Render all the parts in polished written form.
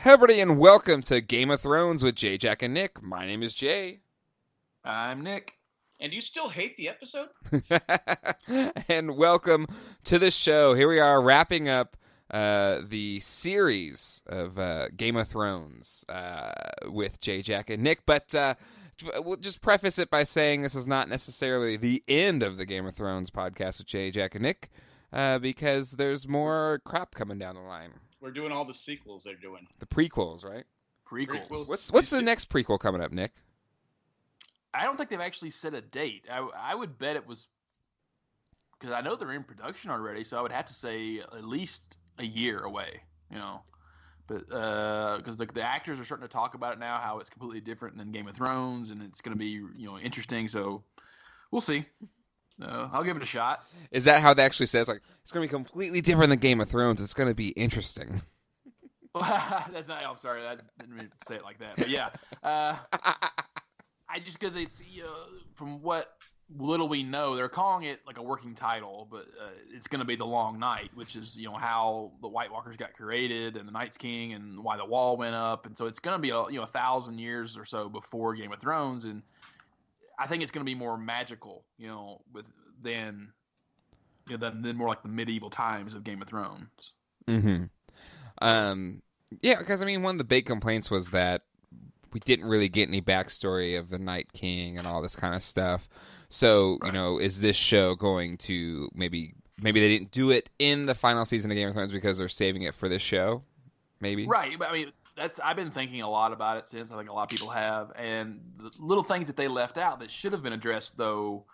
Hey everybody, and welcome to Game of Thrones with Jay, Jack, and Nick. My name is Jay. I'm Nick. And you still hate the episode? And welcome to the show. Here we are wrapping up the series of Game of Thrones with Jay, Jack, and Nick. But we'll just preface it by saying this is not necessarily the end of the Game of Thrones podcast with Jay, Jack, and Nick, because there's more crap coming down the line. We're doing all the sequels they're doing. The prequels, right? Prequels. What's the next prequel coming up, Nick? I don't think they've actually set a date. I would bet it was because I know they're in production already, so I would have to say at least a year away. You know, but because the actors are starting to talk about it now, how it's completely different than Game of Thrones, and it's going to be interesting. So we'll see. I'll give it a shot. Is that how they actually says? Like, it's going to be completely different than Game of Thrones. It's going to be interesting. That's not. I'm sorry. I didn't mean to say it like that. But yeah. I just because it's from what little we know, they're calling it like a working title, but it's going to be the Long Night, which is how the White Walkers got created and the Night's King and why the Wall went up, and so it's going to be 1,000 years or so before Game of Thrones, and I think it's going to be more magical, than more like the medieval times of Game of Thrones. Mm-hmm. Yeah, because one of the big complaints was that we didn't really get any backstory of the Night King and all this kind of stuff. So, right. Is this show going to maybe they didn't do it in the final season of Game of Thrones because they're saving it for this show? Maybe. Right. But I've been thinking a lot about it since. I think a lot of people have. And the little things that they left out that should have been addressed, though.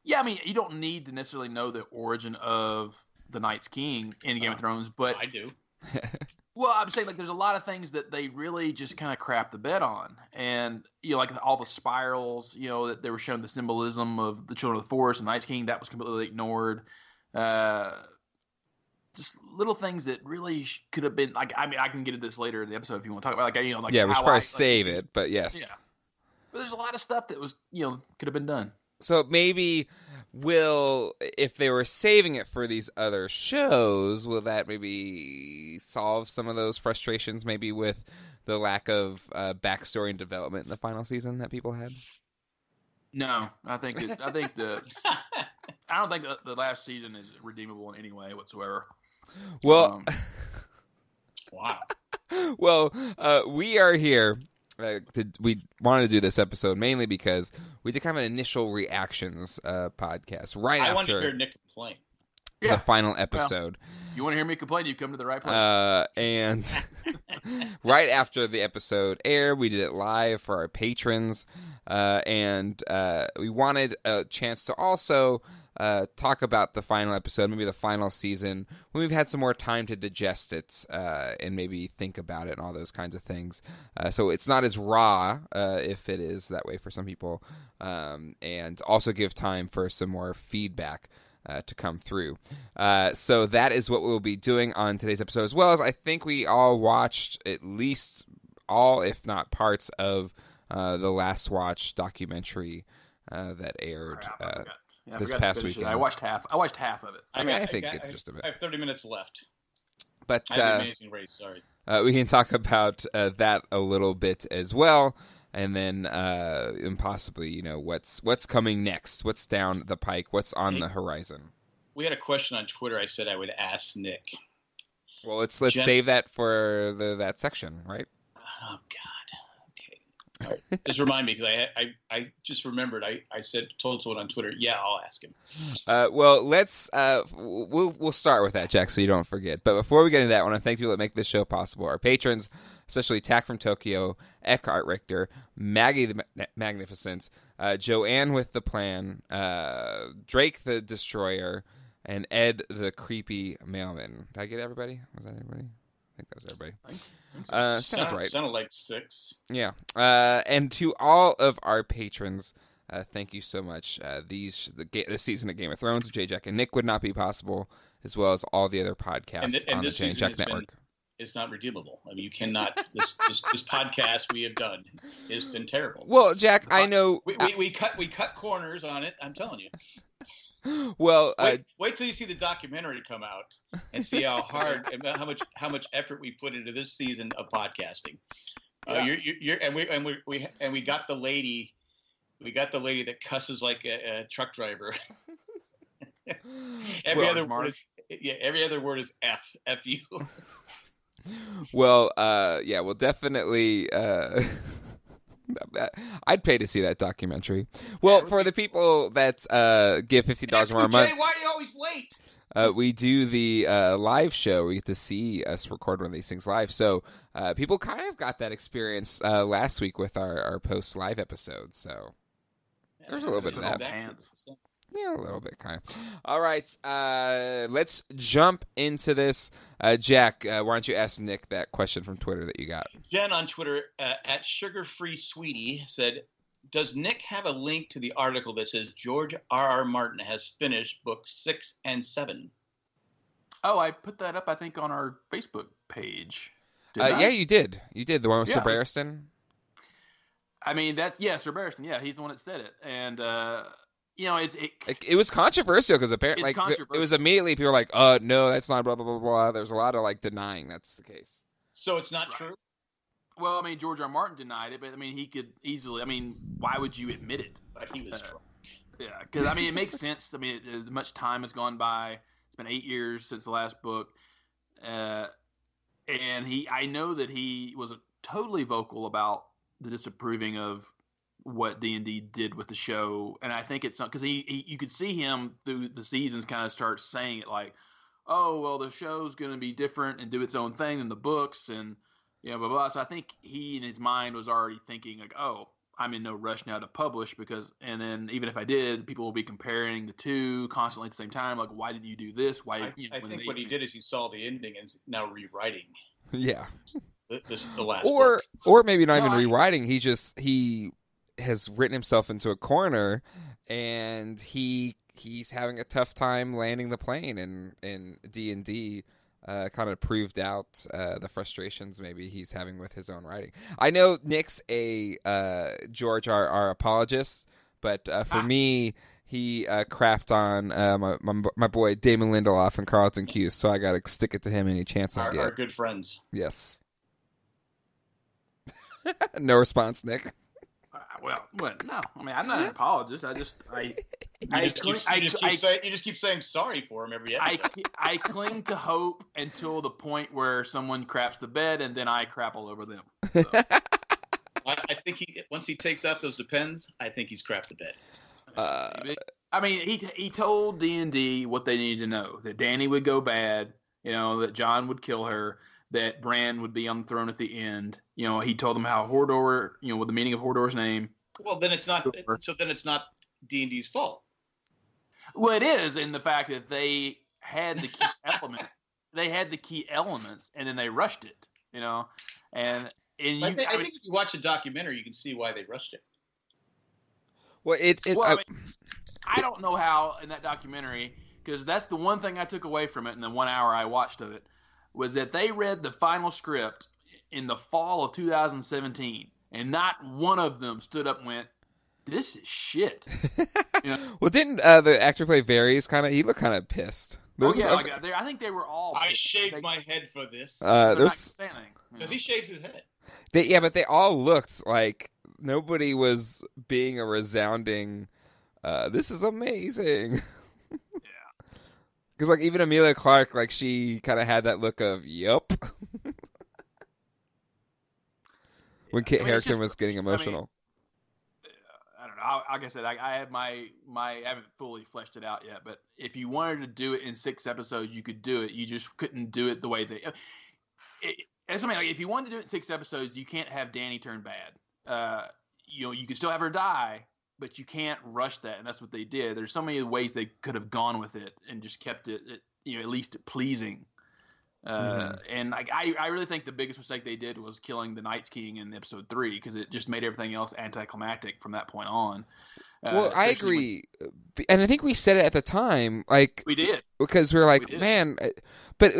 Yeah, you don't need to necessarily know the origin of the Night's King in Game of Thrones, but I do. Well, I'm saying there's a lot of things that they really just kind of crap the bed on, and like all the spirals, that they were showing the symbolism of the Children of the Forest and the Night's King, that was completely ignored. Just little things that really could have been like. I can get into this later in the episode if you want to talk about yeah, we should probably save it, but yes, yeah. But there's a lot of stuff that was could have been done. So maybe if they were saving it for these other shows, will that maybe solve some of those frustrations maybe with the lack of backstory and development in the final season that people had? No, I don't think the last season is redeemable in any way whatsoever. Well, wow. Well, we are here. We wanted to do this episode mainly because we did kind of an initial reactions podcast right after. I wanted to hear Nick complain. The final episode. Well, you want to hear me complain? You come to the right place. And right after the episode aired, we did it live for our patrons, and we wanted a chance to also talk about the final episode, maybe the final season, when we've had some more time to digest it and maybe think about it and all those kinds of things. So it's not as raw, if it is that way for some people, and also give time for some more feedback to come through. So that is what we'll be doing on today's episode, as well as I think we all watched at least all, if not parts, of the Last Watch documentary that aired this past weekend. I watched half of it. I think it's just a bit. I have 30 minutes left. But I have Amazing Race, sorry. We can talk about that a little bit as well. And then, and possibly, what's coming next? What's down the pike? What's on the horizon? We had a question on Twitter. I said I would ask Nick. Well, let's save that for that section, right? Oh God. Okay. All right. Just remind me, because I just remembered. I told someone on Twitter. Yeah, I'll ask him. Well, let's we'll start with that, Jack, so you don't forget. But before we get into that, I want to thank people that make this show possible. Our patrons, especially Tack from Tokyo, Eckhart Richter, Maggie the Magnificent, Joanne with the Plan, Drake the Destroyer, and Ed the Creepy Mailman. Did I get everybody? Was that everybody? I think that was everybody. Sounds right. Sounded like 6. Yeah. And to all of our patrons, thank you so much. This season of Game of Thrones with Jay, Jack, and Nick would not be possible, as well as all the other podcasts on the Jay and Jack Network. It's not redeemable. You cannot. This podcast we have done has been terrible. Well, Jack, I know we cut corners on it. I'm telling you. Well, Wait till you see the documentary come out and see how hard and how much effort we put into this season of podcasting. We got the lady that cusses like a truck driver. Every other word is F you. Well, yeah, well, definitely. I'd pay to see that documentary. Well, for the people that give $50 more a month, why are you always late? we do the live show. We get to see us record one of these things live. So people kind of got that experience last week with our post live episode. So there's a little bit of that. Yeah, a little bit, kind of. All right, let's jump into this. Jack, why don't you ask Nick that question from Twitter that you got? Jen on Twitter at SugarFreeSweetie said, "Does Nick have a link to the article that says George R.R. Martin has finished books 6 and 7?" Oh, I put that up, I think, on our Facebook page. Yeah, you did. You did. The one with Sir Barristan? I mean, Sir Barristan. Yeah, he's the one that said it. And, it was controversial because apparently it was immediately people were like, no, that's not blah, blah, blah, blah. There's a lot of denying that's the case. So it's not true? Well, I mean, George R. R. Martin denied it, but I mean, he could easily, why would you admit it? But he was drunk. Yeah, because it makes sense. I mean, much time has gone by. It's been 8 years since the last book. And I know that he was totally vocal about the disapproving of what D&D did with the show, and I think it's because you could see him through the seasons kind of start saying it like, oh well, the show's going to be different and do its own thing than the books, and blah blah. So I think he in his mind was already thinking like, oh, I'm in no rush now to publish and then even if I did, people will be comparing the two constantly at the same time, like, why didn't you do this? Why? I think what he did is he saw the ending and is now rewriting. Yeah, this is the last book. Or maybe not even rewriting. He has written himself into a corner, and he's having a tough time landing the plane, in D&D kind of proved out the frustrations maybe he's having with his own writing. I know Nick's a George R. apologist, but for me, he crapped on my boy Damon Lindelof and Carlton Cuse, so I got to stick it to him any chance I get. Our good friends. Yes. No response, Nick. Well, no. I mean, I'm not an apologist. You just keep saying sorry for him every episode. I cling to hope until the point where someone craps the bed, and then I crap all over them. So. I think once he takes off those Depends, I think he's crapped the bed. I mean, he told D&D what they needed to know: that Dany would go bad, that Jon would kill her, that Bran would be on the throne at the end. He told them how Hodor, what the meaning of Hodor's name. Well, then it's not. So then it's not D&D's fault. Well, it is in the fact that they had the key element. They had the key elements, and then they rushed it. And I think if you watch the documentary, you can see why they rushed it. Well, I don't know how in that documentary, because that's the one thing I took away from it in the 1 hour I watched of it, was that they read the final script in the fall of 2017, and not one of them stood up and went, "This is shit." Well, didn't the actor play Varys he looked kind of pissed? I think they were all pissed. I shaved my head for this. Because he shaves his head. But they all looked like nobody was being a resounding, this is amazing. Because, even Emilia Clarke, she kind of had that look of, yup. When Kit Harington was getting emotional. I don't know. Like I said, I have I haven't fully fleshed it out yet, but if you wanted to do it in 6 episodes, you could do it. You just couldn't do it the way it's something if you wanted to do it in 6 episodes, you can't have Dany turn bad. You can still have her die, but you can't rush that, and that's what they did. There's so many ways they could have gone with it and just kept it, at least pleasing. And I really think the biggest mistake they did was killing the Night's King in episode 3, because it just made everything else anticlimactic from that point on. Well, I agree, and I think we said it at the time, we did, because we were like, man, but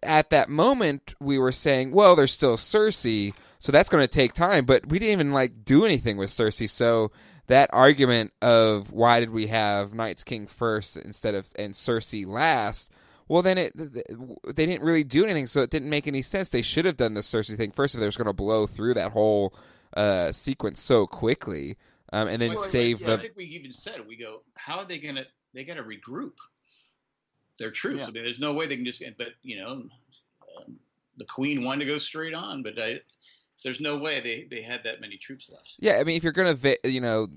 at that moment we were saying, well, there's still Cersei, so that's going to take time, but we didn't even do anything with Cersei, so that argument of why did we have Night's King first instead of and Cersei last? Well, then they didn't really do anything, so it didn't make any sense. They should have done the Cersei thing first if they were going to blow through that whole sequence so quickly, and then save the. I think we even said we go. How are they gonna? They got to regroup their troops. Yeah. I mean, there's no way they can just. But the Queen wanted to go straight on, but there's no way they had that many troops left. Yeah, I mean, if you're going to,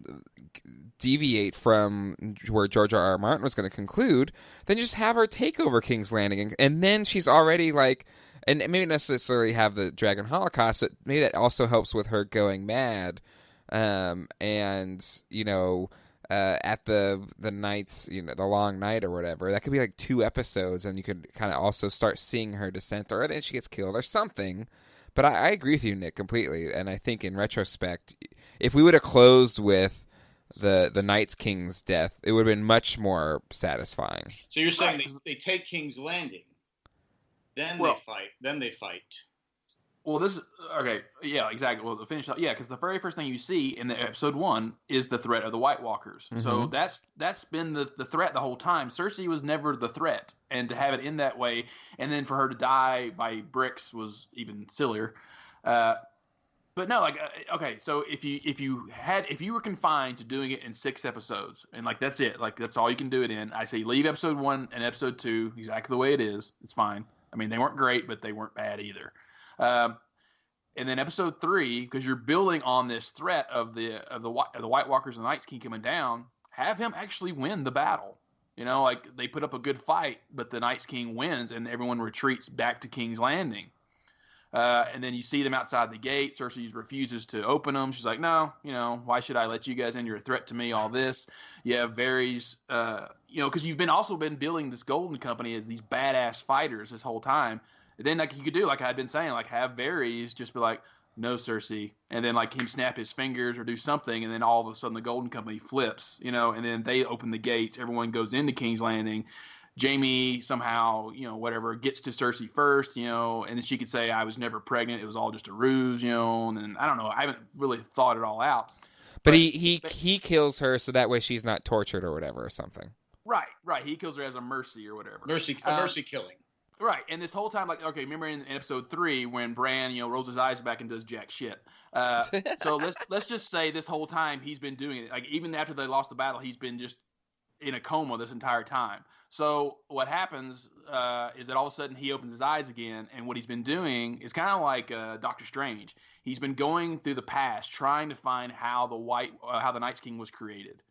deviate from where George R. R. Martin was going to conclude, then just have her take over King's Landing, and then she's already like, and maybe not necessarily have the Dragon Holocaust, but maybe that also helps with her going mad, at the night's, the long night or whatever. That could be like 2 episodes, and you could kind of also start seeing her descent, or then she gets killed or something. But I agree with you, Nick, completely. And I think in retrospect, if we would have closed with the Night's King's death, it would have been much more satisfying. So you're saying they take King's Landing, then they fight. Well, this is okay. Yeah, exactly. Well, the finish. Yeah, because the very first thing you see in the episode 1 is the threat of the White Walkers. Mm-hmm. So that's been the threat the whole time. Cersei was never the threat, and to have it in that way, and then for her to die by bricks was even sillier. But no, okay. So if you were confined to doing it in 6 episodes, and that's it, that's all you can do it in, I say leave episode 1 and episode 2 exactly the way it is. It's fine. I mean, they weren't great, but they weren't bad either. And then episode 3, because you're building on this threat of the White Walkers and the Night's King coming down, have him actually win the battle. They put up a good fight, but the Night's King wins, and everyone retreats back to King's Landing. And then you see them outside the gate. Cersei refuses to open them. She's like, no, why should I let you guys in? You're a threat to me, all this. You have Varys, because you've also been building this Golden Company as these badass fighters this whole time. Then you could do like I had been saying, have Varys just be like, no, Cersei, and then him snap his fingers or do something, and then all of a sudden the Golden Company flips, and then they open the gates, everyone goes into King's Landing. Jaime somehow, whatever, gets to Cersei first, and then she could say, I was never pregnant, it was all just a ruse, and then I don't know, I haven't really thought it all out. But he kills her so that way she's not tortured or whatever or something. Right, he kills her as a mercy or whatever. Mercy killing. Right, and this whole time, remember in episode 3 when Bran, rolls his eyes back and does jack shit. So let's just say this whole time he's been doing it. Even after they lost the battle, he's been just in a coma this entire time. So what happens is that all of a sudden he opens his eyes again, and what he's been doing is kind of like Doctor Strange. He's been going through the past, trying to find how the Night's King was created,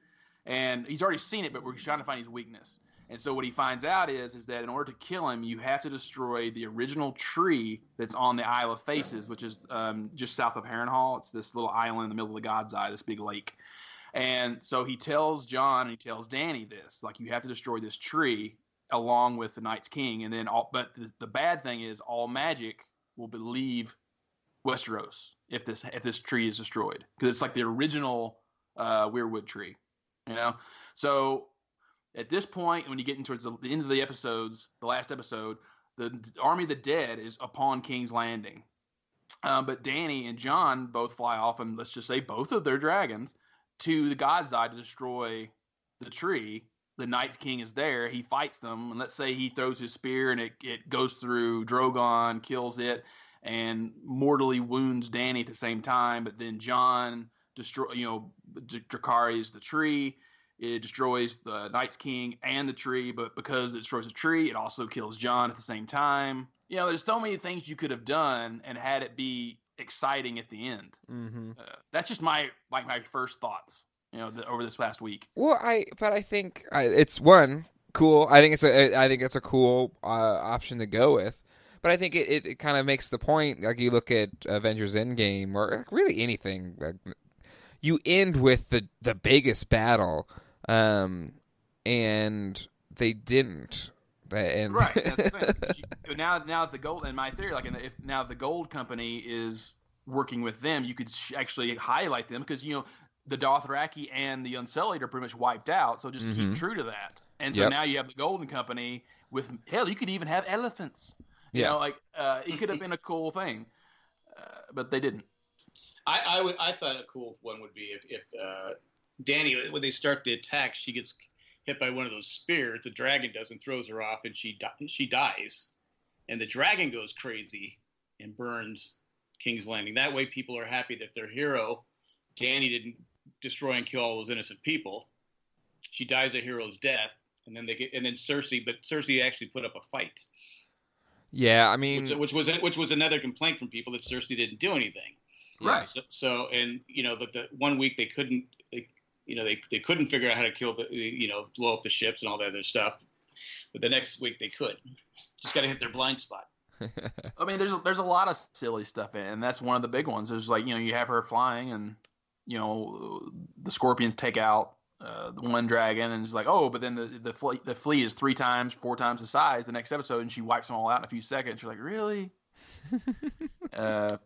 and he's already seen it, but we're trying to find his weakness. And so what he finds out is that in order to kill him, you have to destroy the original tree that's on the Isle of Faces, which is just south of Harrenhal. It's this little island in the middle of the God's Eye, this big lake. And so he tells Jon and he tells Dany this, you have to destroy this tree along with the Night's King. And then but the bad thing is all magic will leave Westeros if this tree is destroyed, because it's the original weirwood tree, So at this point, when you get towards the end of the episodes, the last episode, the army of the dead is upon King's Landing. But Dany and Jon both fly off, and let's just say both of their dragons, to the God's Eye to destroy the tree. The Night King is there. He fights them, and let's say he throws his spear, and it goes through Drogon, kills it, and mortally wounds Dany at the same time. But then Jon Dracarys the tree. It destroys the Night's King and the tree, but because it destroys the tree, it also kills Jon at the same time. There's so many things you could have done and had it be exciting at the end. Mm-hmm. That's just my first thoughts, over this past week. Well, I think it's cool. I think it's a cool option to go with. But I think it kind of makes the point. You look at Avengers Endgame or really anything. You end with the biggest battle. And they didn't. And right. That's the thing. Now the gold, in my theory, if the Gold Company is working with them, you could actually highlight them because the Dothraki and the Unsullied are pretty much wiped out. So just keep true to that. And so now you have the Golden Company with you could even have elephants. It could have been a cool thing, but they didn't. I thought a cool one would be if Danny, when they start the attack, she gets hit by one of those spears. The dragon does and throws her off, and she dies. And the dragon goes crazy and burns King's Landing. That way, people are happy that their hero, Danny, didn't destroy and kill all those innocent people. She dies a hero's death, and then Cersei. But Cersei actually put up a fight. Yeah, I mean, which was another complaint from people that Cersei didn't do anything. Right. So and the 1 week they couldn't figure out how to kill blow up the ships and all that other stuff. But the next week they could. Just got to hit their blind spot. I mean, there's a lot of silly stuff in it, and that's one of the big ones. There's like, you have her flying, and the scorpions take out the one dragon, and it's like, oh, but then the flea is 3 times, 4 times the size the next episode, and she wipes them all out in a few seconds. You're like, really? I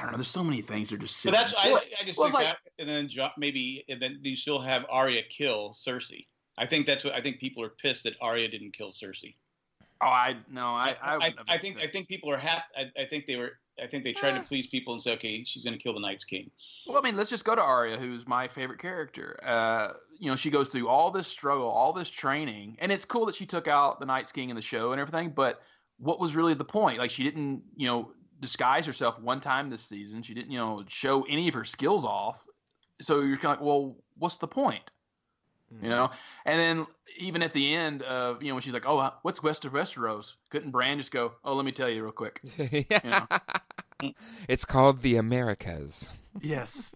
don't know. There's so many things that are just silly. But I just think like, that, and then you still have Arya kill Cersei. I think people are pissed that Arya didn't kill Cersei. Oh, I think people are happy. I think they tried to please people and say, okay, she's going to kill the Night's King. Well, I mean, let's just go to Arya, who's my favorite character. She goes through all this struggle, all this training, and it's cool that she took out the Night's King in the show and everything. But what was really the point? Like, she didn't, disguise herself one time this season. She didn't, show any of her skills off. So you're kind of like, well, what's the point? And then even at the end of, when she's like, oh, what's west of Westeros? Couldn't Bran just go, oh, let me tell you real quick. It's called the Americas. Yes.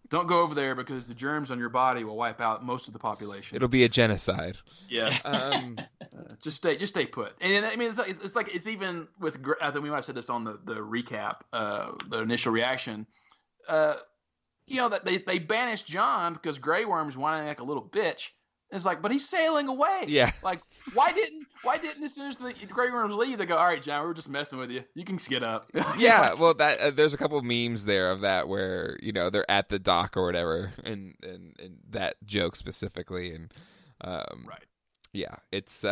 Don't go over there because the germs on your body will wipe out most of the population. It'll be a genocide. Yes. Just stay put. And I mean, it's even with, I think we might have said this on the recap, the initial reaction, that they banished Jon because Grey Worm's whining like a little bitch. It's like, but he's sailing away. Yeah. Like, why didn't as soon as the Grey Worms leave, they go, all right, Jon, we were just messing with you. You can get up. Yeah. Well, that there's a couple of memes there of that where they're at the dock or whatever, and that joke specifically, and right. Yeah, it's.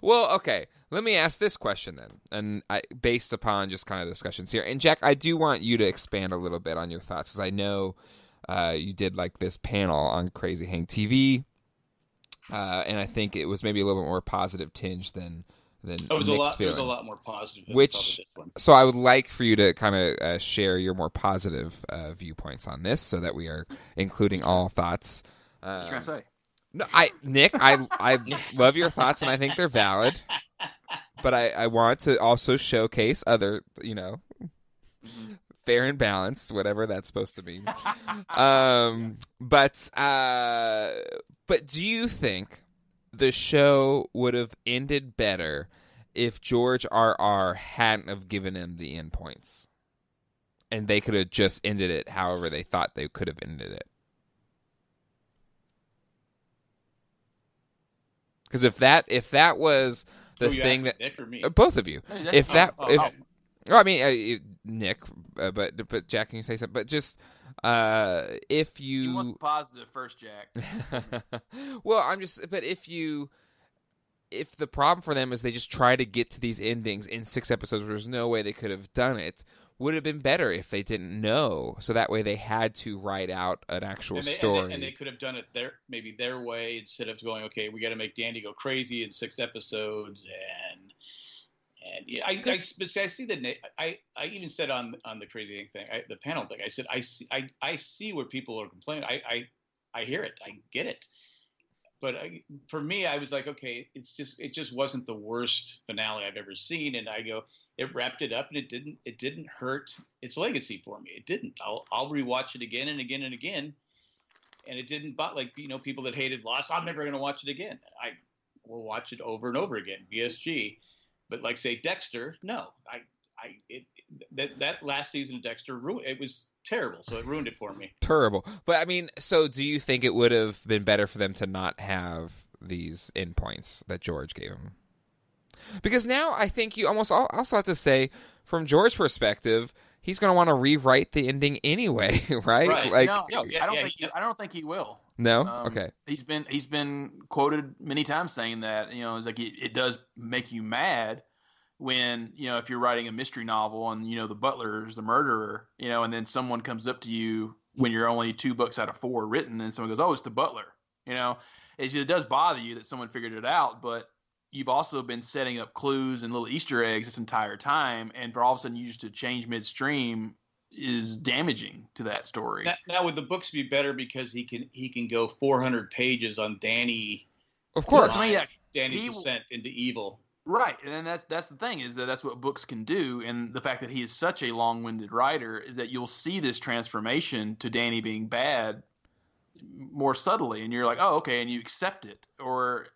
Well, okay. Let me ask this question then, and based upon just kind of discussions here. And Jack, I do want you to expand a little bit on your thoughts because I know you did like this panel on Crazy Hang TV, and I think it was maybe a little bit more positive tinge than it was Nick's feeling. It was a lot more positive. Than Which, this one. So I would like for you to kind of share your more positive viewpoints on this, so that we are including all thoughts. What are you trying to say? No, Nick, I love your thoughts and I think they're valid, but I want to also showcase other, fair and balanced, whatever that's supposed to mean. But do you think the show would have ended better if George R.R. hadn't have given him the endpoints, and they could have just ended it however they thought they could have ended it? Because if that was the thing that Nick or me? Both of you, Nick, but Jack, can you say something? But just if you, he wants the positive first, Jack. Well, if the problem for them is they just try to get to these endings in 6 episodes where there's no way they could have done it, would have been better if they didn't know, so that way they had to write out an actual story. And they could have done it their way, instead of going, okay, we got to make Danny go crazy in 6 episodes, and yeah, I see that. I even said on the Crazy thing, the panel thing, I said I see where people are complaining. I hear it, I get it, but for me, I was like, okay, it just wasn't the worst finale I've ever seen, and I go, it wrapped it up, and it didn't hurt its legacy for me. It didn't. I'll rewatch it again and again and again, and it didn't. But people that hated Lost, I'm never going to watch it again. I will watch it over and over again. BSG, but like say Dexter, no, that last season of Dexter it was terrible, so it ruined it for me. Terrible. But I mean, so do you think it would have been better for them to not have these endpoints that George gave them? Because now I think you almost also have to say, from George's perspective, he's going to want to rewrite the ending anyway, right? Like, I don't think he will. No? Okay. He's been quoted many times saying that, it's like it does make you mad when, if you're writing a mystery novel and, the butler is the murderer, and then someone comes up to you, when you're only 2 books out of 4 written, and someone goes, "Oh, it's the butler." It does bother you that someone figured it out, but you've also been setting up clues and little Easter eggs this entire time, and for all of a sudden you just to change midstream is damaging to that story. Now would the books be better because he can go 400 pages on Danny? Of course, Danny's descent into evil. Right, and that's the thing is that's what books can do, and the fact that he is such a long-winded writer is that you'll see this transformation to Danny being bad more subtly, and you're like, oh, okay, and you accept it. Or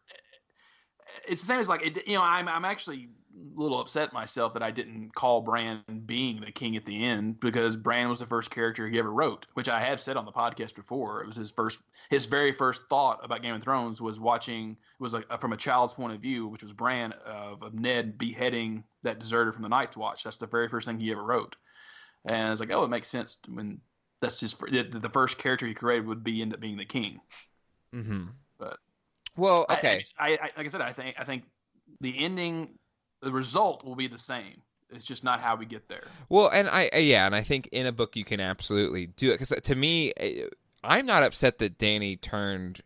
it's the same as like, I'm actually a little upset myself that I didn't call Bran being the king at the end, because Bran was the first character he ever wrote, which I have said on the podcast before. It was his very first thought about Game of Thrones was from a child's point of view, which was Bran of Ned beheading that deserter from the Night's Watch. That's the very first thing he ever wrote. And I was like, oh, it makes sense when that's the first character he created would end up being the king. Mm-hmm. But well, okay. Like I said, I think the ending, the result will be the same. It's just not how we get there. Well, and I think in a book you can absolutely do it, because to me, I'm not upset that Danny turned,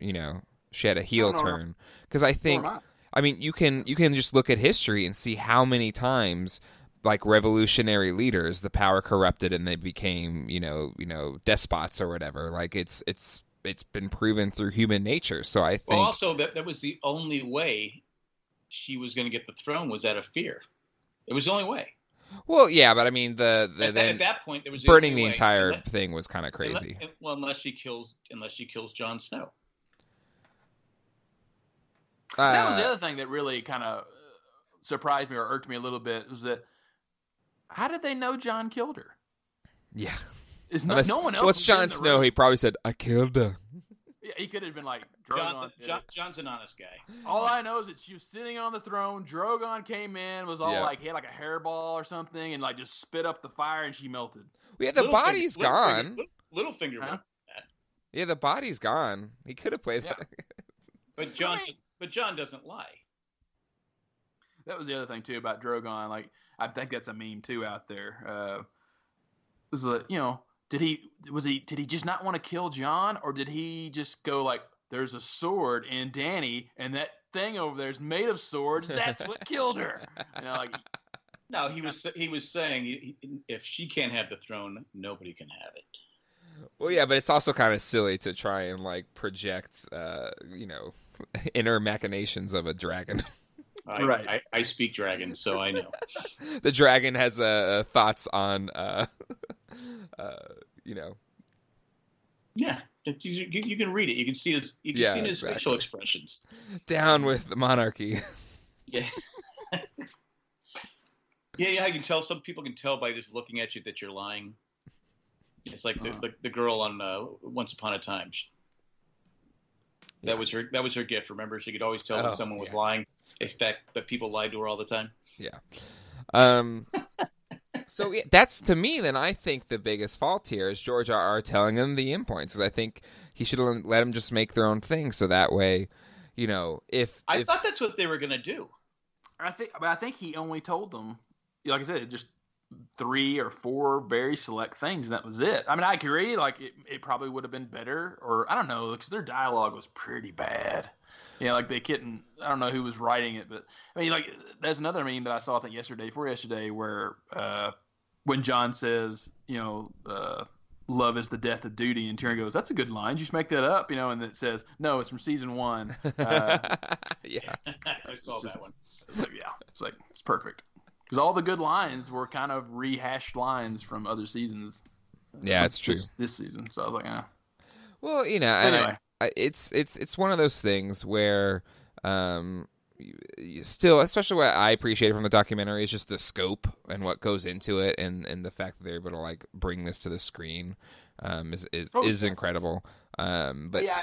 she had a heel turn, because I think, I mean, you can just look at history and see how many times, like, revolutionary leaders, the power corrupted and they became, despots or whatever. Like, it's been proven through human nature. So I think, well, also that was the only way she was going to get the throne, was out of fear. It was the only way. Well, yeah, but I mean, at that point, it was burning the entire thing was kind of crazy. Unless she kills Jon Snow. That was the other thing that really kind of surprised me or irked me a little bit, was that how did they know Jon killed her? Yeah, no one else. What's Jon Snow? He probably said, "I killed her." Yeah, he could have been like, Jon's an honest guy. All I know is that she was sitting on the throne. Drogon came in, was all like, he had like a hairball or something, and like just spit up the fire, and she melted. Yeah, the body's gone. Littlefinger. Huh? Yeah, the body's gone. He could have played that. But Jon doesn't lie. That was the other thing too about Drogon. Like, I think that's a meme too out there. Was like, did he just not want to kill Jon, or did he just go like, there's a sword in Danny, and that thing over there is made of swords. That's what killed her. No, he was saying if she can't have the throne, nobody can have it. Well, yeah, but it's also kind of silly to try and like project, inner machinations of a dragon. Right. I speak dragon, so I know. The dragon has thoughts on, Yeah, you can read it. You can see his. You can see his facial expressions. Down with the monarchy. Yeah. Yeah. I can tell. Some people can tell by just looking at you that you're lying. It's like the girl on Once Upon a Time. That was her gift. Remember, she could always tell when someone was lying. In fact, that people lied to her all the time. Yeah. So that's, to me, then I think the biggest fault here is George R.R. telling them the endpoints. Because I think he should have let them just make their own thing. So that way, if I thought that's what they were going to do. I think he only told them, like I said, just 3 or 4 very select things, and that was it. I mean, I agree. Like it probably would have been better, or I don't know, because their dialogue was pretty bad. Like they couldn't. I don't know who was writing it, but I mean, like there's another meme that I saw, I think yesterday, where when Jon says, love is the death of duty, and Tyrion goes, "That's a good line. Did you just make that up?" And it says, "No, it's from season 1." Yeah, I saw that one. Yeah, it's perfect. Because all the good lines were kind of rehashed lines from other seasons. Yeah, it's true. This season, so I was like, Well, anyway, it's one of those things where, still, especially what I appreciated from the documentary is just the scope and what goes into it, and the fact that they're able to like bring this to the screen, is incredible. But yeah,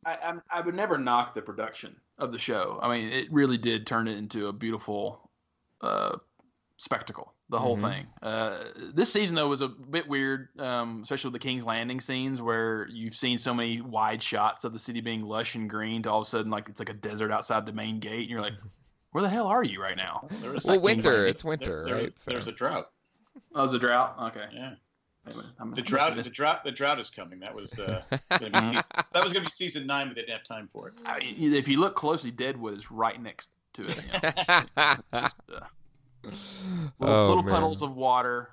I would never knock the production of the show. I mean, it really did turn it into a beautiful spectacle, the whole thing. This season though was a bit weird, especially with the King's Landing scenes where you've seen so many wide shots of the city being lush and green to all of a sudden like it's like a desert outside the main gate, and you're like, where the hell are you right now? Well, winter. It's winter, right? There's a drought. Oh, it's a drought. Okay. Yeah. Anyway, The drought is coming. That was going to be season 9, but they didn't have time for it. If you look closely, Deadwood is right next to it. Just, little puddles of water.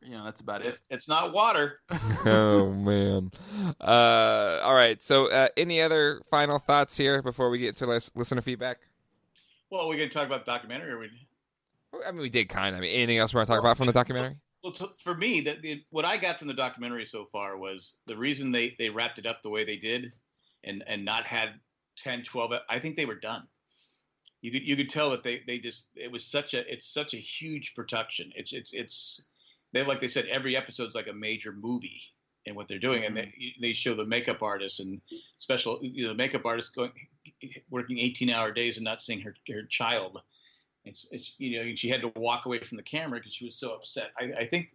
That's about it. It's not water. Oh man. All right. So, any other final thoughts here before we get to listener feedback? Well, we're going to talk about the documentary, or we did kind of. Anything else we want to talk about from the documentary? Well, for me, what I got from the documentary so far was the reason they wrapped it up the way they did, and not had 10, 12. I think they were done. You could tell that it's such a huge production. It's like they said, every episode's like a major movie in what they're doing, and they show the makeup artists and special, the makeup artists working 18-hour days and not seeing her child. It's she had to walk away from the camera because she was so upset. I think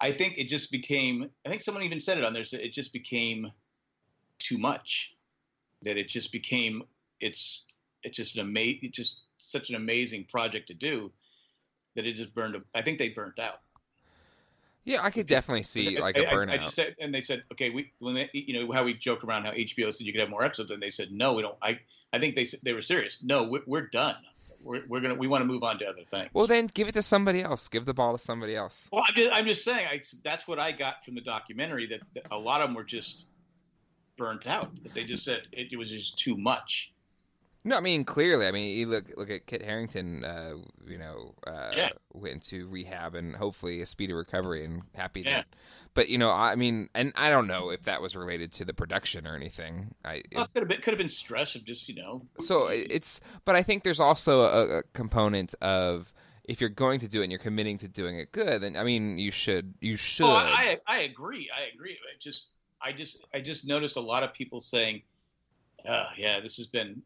it just became. I think someone even said it on there. It just became too much. That it just became. It's just such an amazing project to do that it just burned. I think they burnt out. Yeah, I could definitely see like a burnout. I just said, and they said, okay, how we joke around how HBO said you could have more episodes, and they said no, we don't. I think they were serious. No, we're done. We want to move on to other things. Well, then give it to somebody else. Give the ball to somebody else. Well, I'm just saying that's what I got from the documentary. That a lot of them were just burnt out. That they just said it was just too much. No, clearly. You look at Kit Harington. Went into rehab and hopefully a speedy recovery and happy that. But and I don't know if that was related to the production or anything. It could have been stress of just So but I think there's also a component of if you're going to do it and you're committing to doing it good, then you should. Oh, I agree. I just noticed a lot of people saying, this has been.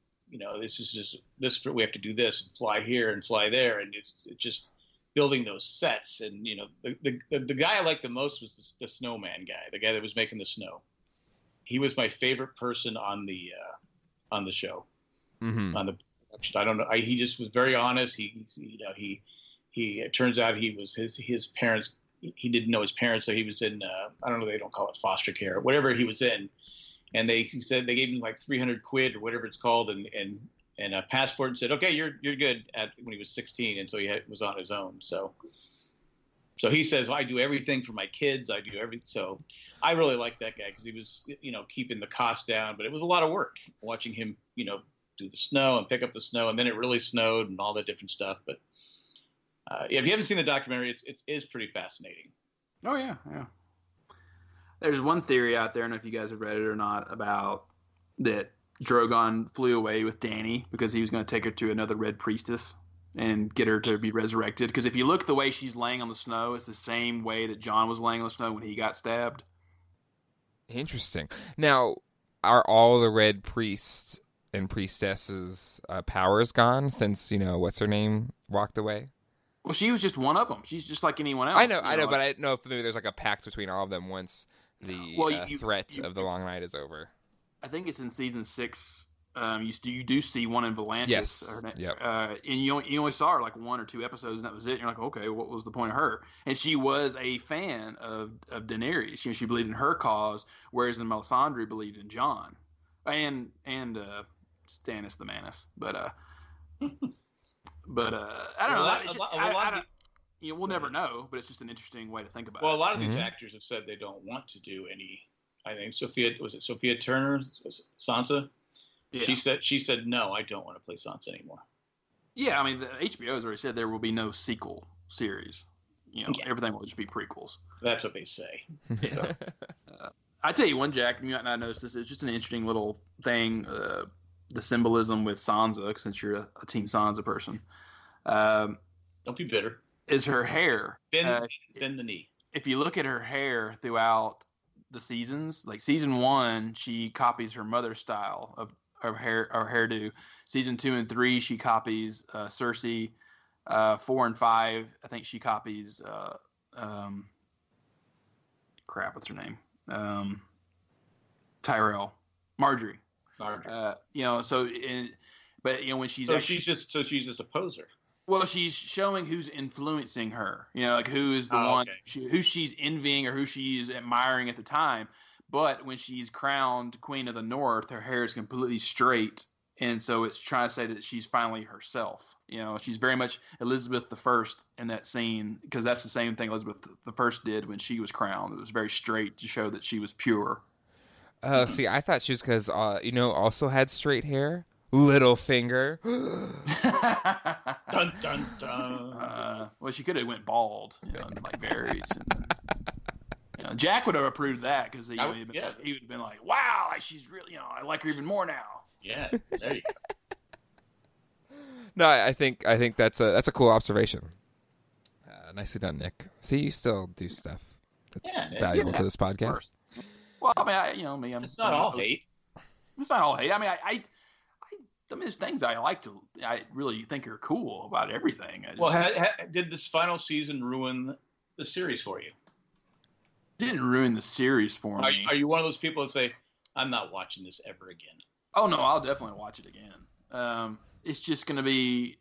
This is just this. We have to do this and fly here and fly there, and it's just building those sets. And the guy I liked the most was the snowman guy, the guy that was making the snow. He was my favorite person on the show. Mm-hmm. On the production. I don't know. He just was very honest. It turns out he was his parents. He didn't know his parents, so he was in. I don't know. They don't call it foster care or whatever he was in. And he said they gave him like 300 quid or whatever it's called, and a passport, and said, okay, you're good when he was 16, and so he was on his own. So he says, I do everything for my kids. I do everything. So I really like that guy because he was keeping the cost down, but it was a lot of work watching him do the snow and pick up the snow, and then it really snowed and all that different stuff. But if you haven't seen the documentary, it is pretty fascinating. Oh yeah. There's one theory out there, I don't know if you guys have read it or not, about that Drogon flew away with Dany because he was going to take her to another Red Priestess and get her to be resurrected. Because if you look the way she's laying on the snow, it's the same way that Jon was laying on the snow when he got stabbed. Interesting. Now, are all the Red Priests and Priestesses' powers gone since, what's her name walked away? Well, she was just one of them. She's just like anyone else. I know, but I don't know if maybe there's like a pact between all of them once the threat of the Long Night is over. I think it's in season 6. You do see one in Volantis. Yes. Yep. And you only saw her like 1 or 2 episodes, and that was it. And you're like, okay, what was the point of her? And she was a fan of Daenerys. She believed in her cause, whereas in Melisandre believed in Jon and Stannis the Manus. But I don't know. We'll never know, but it's just an interesting way to think about it. Well, a lot of these actors have said they don't want to do any. I think Sophia Turner, Sansa? Yeah. She said no, I don't want to play Sansa anymore. Yeah, the HBO has already said there will be no sequel series. Everything will just be prequels. That's what they say. I tell you one, Jack, you might not notice this. It's just an interesting little thing. The symbolism with Sansa, since you're a Team Sansa person. Don't be bitter. Is her hair. Bend the knee. If you look at her hair throughout the seasons, like season 1, she copies her mother's style of hairdo. Season 2 and 3, she copies Cersei. 4 and 5, I think she copies what's her name? Tyrell. Marjorie. When she's she's just a poser. Well, she's showing who's influencing her. You know, like who is the one who she's envying or who she's admiring at the time. But when she's crowned Queen of the North, her hair is completely straight, and so it's trying to say that she's finally herself. You know, she's very much Elizabeth I in that scene, because that's the same thing Elizabeth I did when she was crowned. It was very straight to show that she was pure. See, I thought she was because also had straight hair. Littlefinger. Dun dun dun. Well, she could have went bald, and like varies. And, Jack would have approved that because he would have been like, "Wow, like she's really, I like her even more now." Yeah, there you go. No, I think that's a cool observation. Nicely done, Nick. See, you still do stuff that's valuable to this podcast. Well, I mean, it's not all hate. It's not all hate. I mean, I mean, there's things I really think are cool about everything. Did this final season ruin the series for you? It didn't ruin the series for me. Are you one of those people that say, I'm not watching this ever again? Oh, no, I'll definitely watch it again. It's just going to be...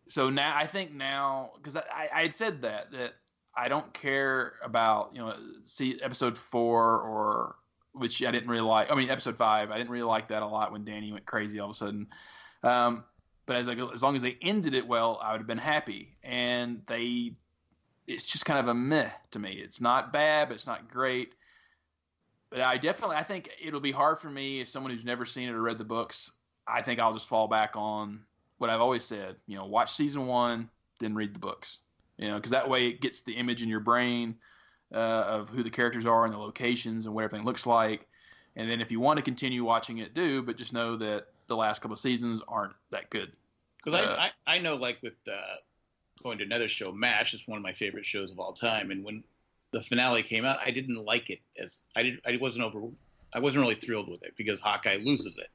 So now, I think now... Because I had said that I don't care about, see episode 4 or... Which I didn't really like. I mean, episode 5, I didn't really like that a lot when Danny went crazy all of a sudden. But as long as they ended it well, I would have been happy. And it's just kind of a meh to me. It's not bad, but it's not great. But I think it'll be hard for me as someone who's never seen it or read the books. I think I'll just fall back on what I've always said. Watch season 1, then read the books. Because that way it gets the image in your brain of who the characters are and the locations and what everything looks like. And then if you want to continue watching it, but just know that the last couple of seasons aren't that good. Because I know, like with going to another show, MASH is one of my favorite shows of all time. And when the finale came out, I didn't like it I wasn't really thrilled with it because Hawkeye loses it.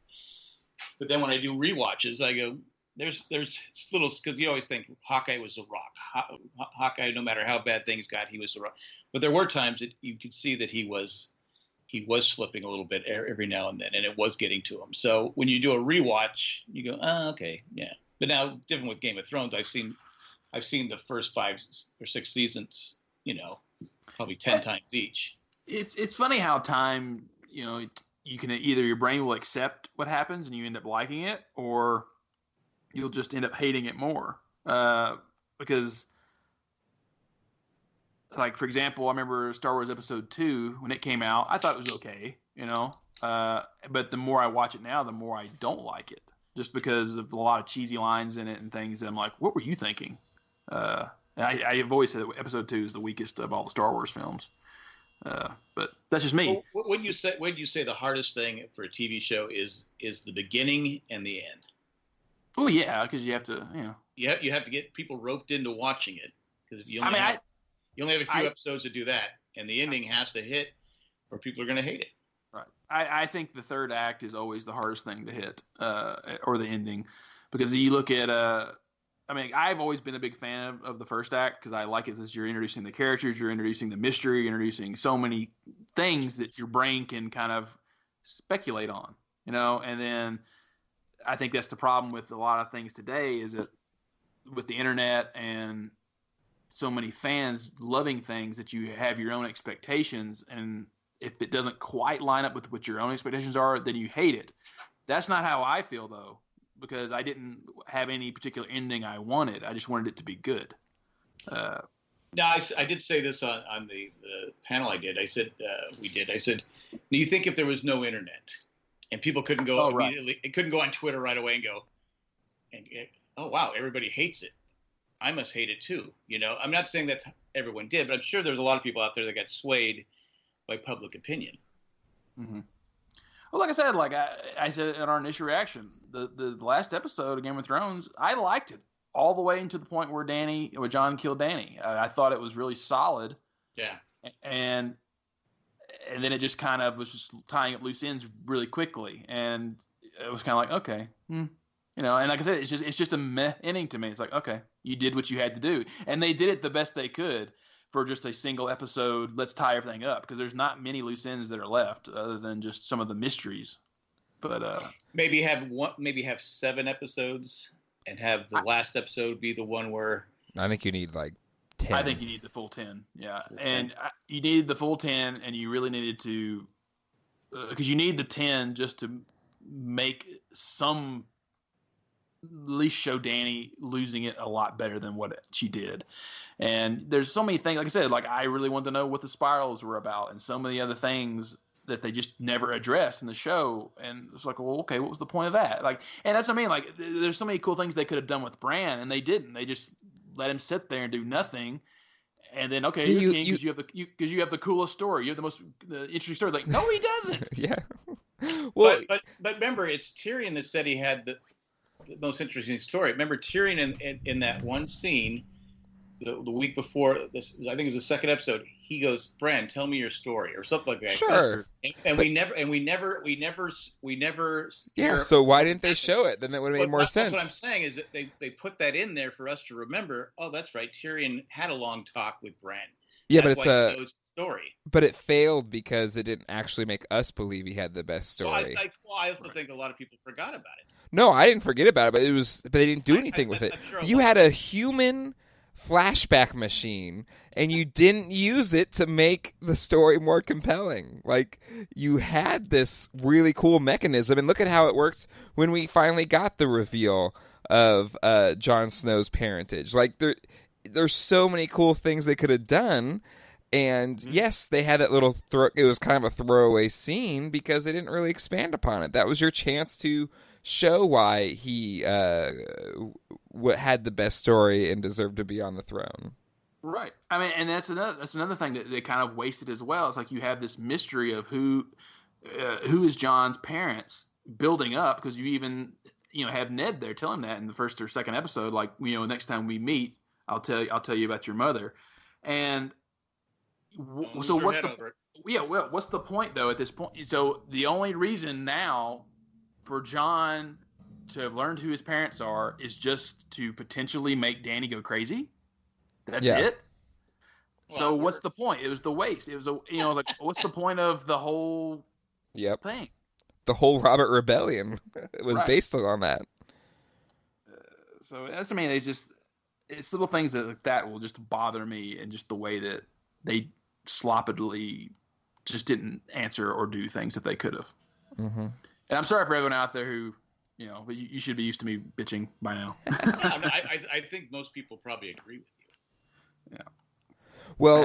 But then when I do rewatches, I go, there's little, because you always think Hawkeye was a rock. Hawkeye, no matter how bad things got, he was a rock. But there were times that you could see that he was slipping a little bit every now and then, and it was getting to him. So when you do a rewatch, you go, oh, okay, yeah. But now, different with Game of Thrones, I've seen the first 5 or 6 seasons, probably 10 times each. It's funny how time, you can either your brain will accept what happens and you end up liking it, or you'll just end up hating it more. Because, like, for example, I remember Star Wars Episode 2, when it came out, I thought it was okay, but the more I watch it now, the more I don't like it, just because of a lot of cheesy lines in it and things that I'm like, what were you thinking? I have always said that Episode 2 is the weakest of all the Star Wars films. But that's just me. Well, when you say the hardest thing for a TV show is the beginning and the end? Oh yeah, because you have to, You have to get people roped into watching it, because you only have a few episodes to do that, and the ending has to hit, or people are going to hate it. Right. I think the third act is always the hardest thing to hit, or the ending, because you look at I've always been a big fan of the first act, because I like it as you're introducing the characters, you're introducing the mystery, you're introducing so many things that your brain can kind of speculate on, and then I think that's the problem with a lot of things today, is that with the internet and so many fans loving things, that you have your own expectations, and if it doesn't quite line up with what your own expectations are, then you hate it. That's not how I feel, though, because I didn't have any particular ending I wanted. I just wanted it to be good. Now, I did say this on the panel I did. I said, do you think if there was no internet and people couldn't go immediately, it couldn't go on Twitter right away and go, oh, wow, everybody hates it, I must hate it too. I'm not saying that everyone did, but I'm sure there's a lot of people out there that got swayed by public opinion. Mm-hmm. Well, like I said, I said in our initial reaction, the last episode of Game of Thrones, I liked it all the way into the point where Jon killed Dany. I thought it was really solid. Yeah. And then it just kind of was just tying up loose ends really quickly, and it was kind of like, okay, and like I said, it's just a meh ending to me. It's like, okay, you did what you had to do, and they did it the best they could for just a single episode. Let's tie everything up, because there's not many loose ends that are left other than just some of the mysteries. But maybe have 7 episodes have the last episode be the one where I think you need like 10. I think you need the full 10. Yeah, Full and 10. You needed the full 10, and you really needed to, because you need the 10 just to make some, at least show Dani losing it a lot better than what she did. And there's so many things, like I said, like I really wanted to know what the spirals were about, and so many other things that they just never addressed in the show. And it's like, well, okay, what was the point of that? Like, and that's what I mean. Like, there's so many cool things they could have done with Bran, and they didn't. They just let him sit there and do nothing. And then, okay, you're king because you have the coolest story. You have the most interesting story. It's like, no, he doesn't. Yeah. Well, but remember, it's Tyrion that said he had the most interesting story. Remember Tyrion in that one scene, the week before this, I think it's the second episode. He goes, "Bran, tell me your story," or something like that. sure. And we never. Yeah. So why didn't they show it? Then it would have made more sense. That's what I'm saying is that they put that in there for us to remember. Oh, that's right. Tyrion had a long talk with Bran. Yeah, That's but why he knows the story. But it failed because it didn't actually make us believe he had the best story. I also think a lot of people forgot about it. No, I didn't forget about it, but they didn't do anything with it. Sure You had a human flashback machine, and you didn't use it to make the story more compelling. Like, you had this really cool mechanism, and look at how it worked when we finally got the reveal of Jon Snow's parentage. Like, there's so many cool things they could have done. And yes, they had that little it was kind of a throwaway scene because they didn't really expand upon it. That was your chance to show why he had the best story and deserved to be on the throne. Right. I mean, and that's another thing that they kind of wasted as well. It's like you have this mystery of who is Jon's parents building up, because you even have Ned there telling that in the first or second episode, like, next time we meet, I'll tell you about your mother. And so what's the point though at this point? So the only reason now for Jon to have learned who his parents are is just to potentially make Dani go crazy. That's it. So what's the point? It was the waste. It was like, what's the point of the whole thing? The whole Robert Rebellion was based on that. So that's, I mean, it's little things that will just bother me, and just the way that they sloppily just didn't answer or do things that they could have. Mm-hmm. And I'm sorry for everyone out there who, but you should be used to me bitching by now. I think most people probably agree with you. Yeah. Well,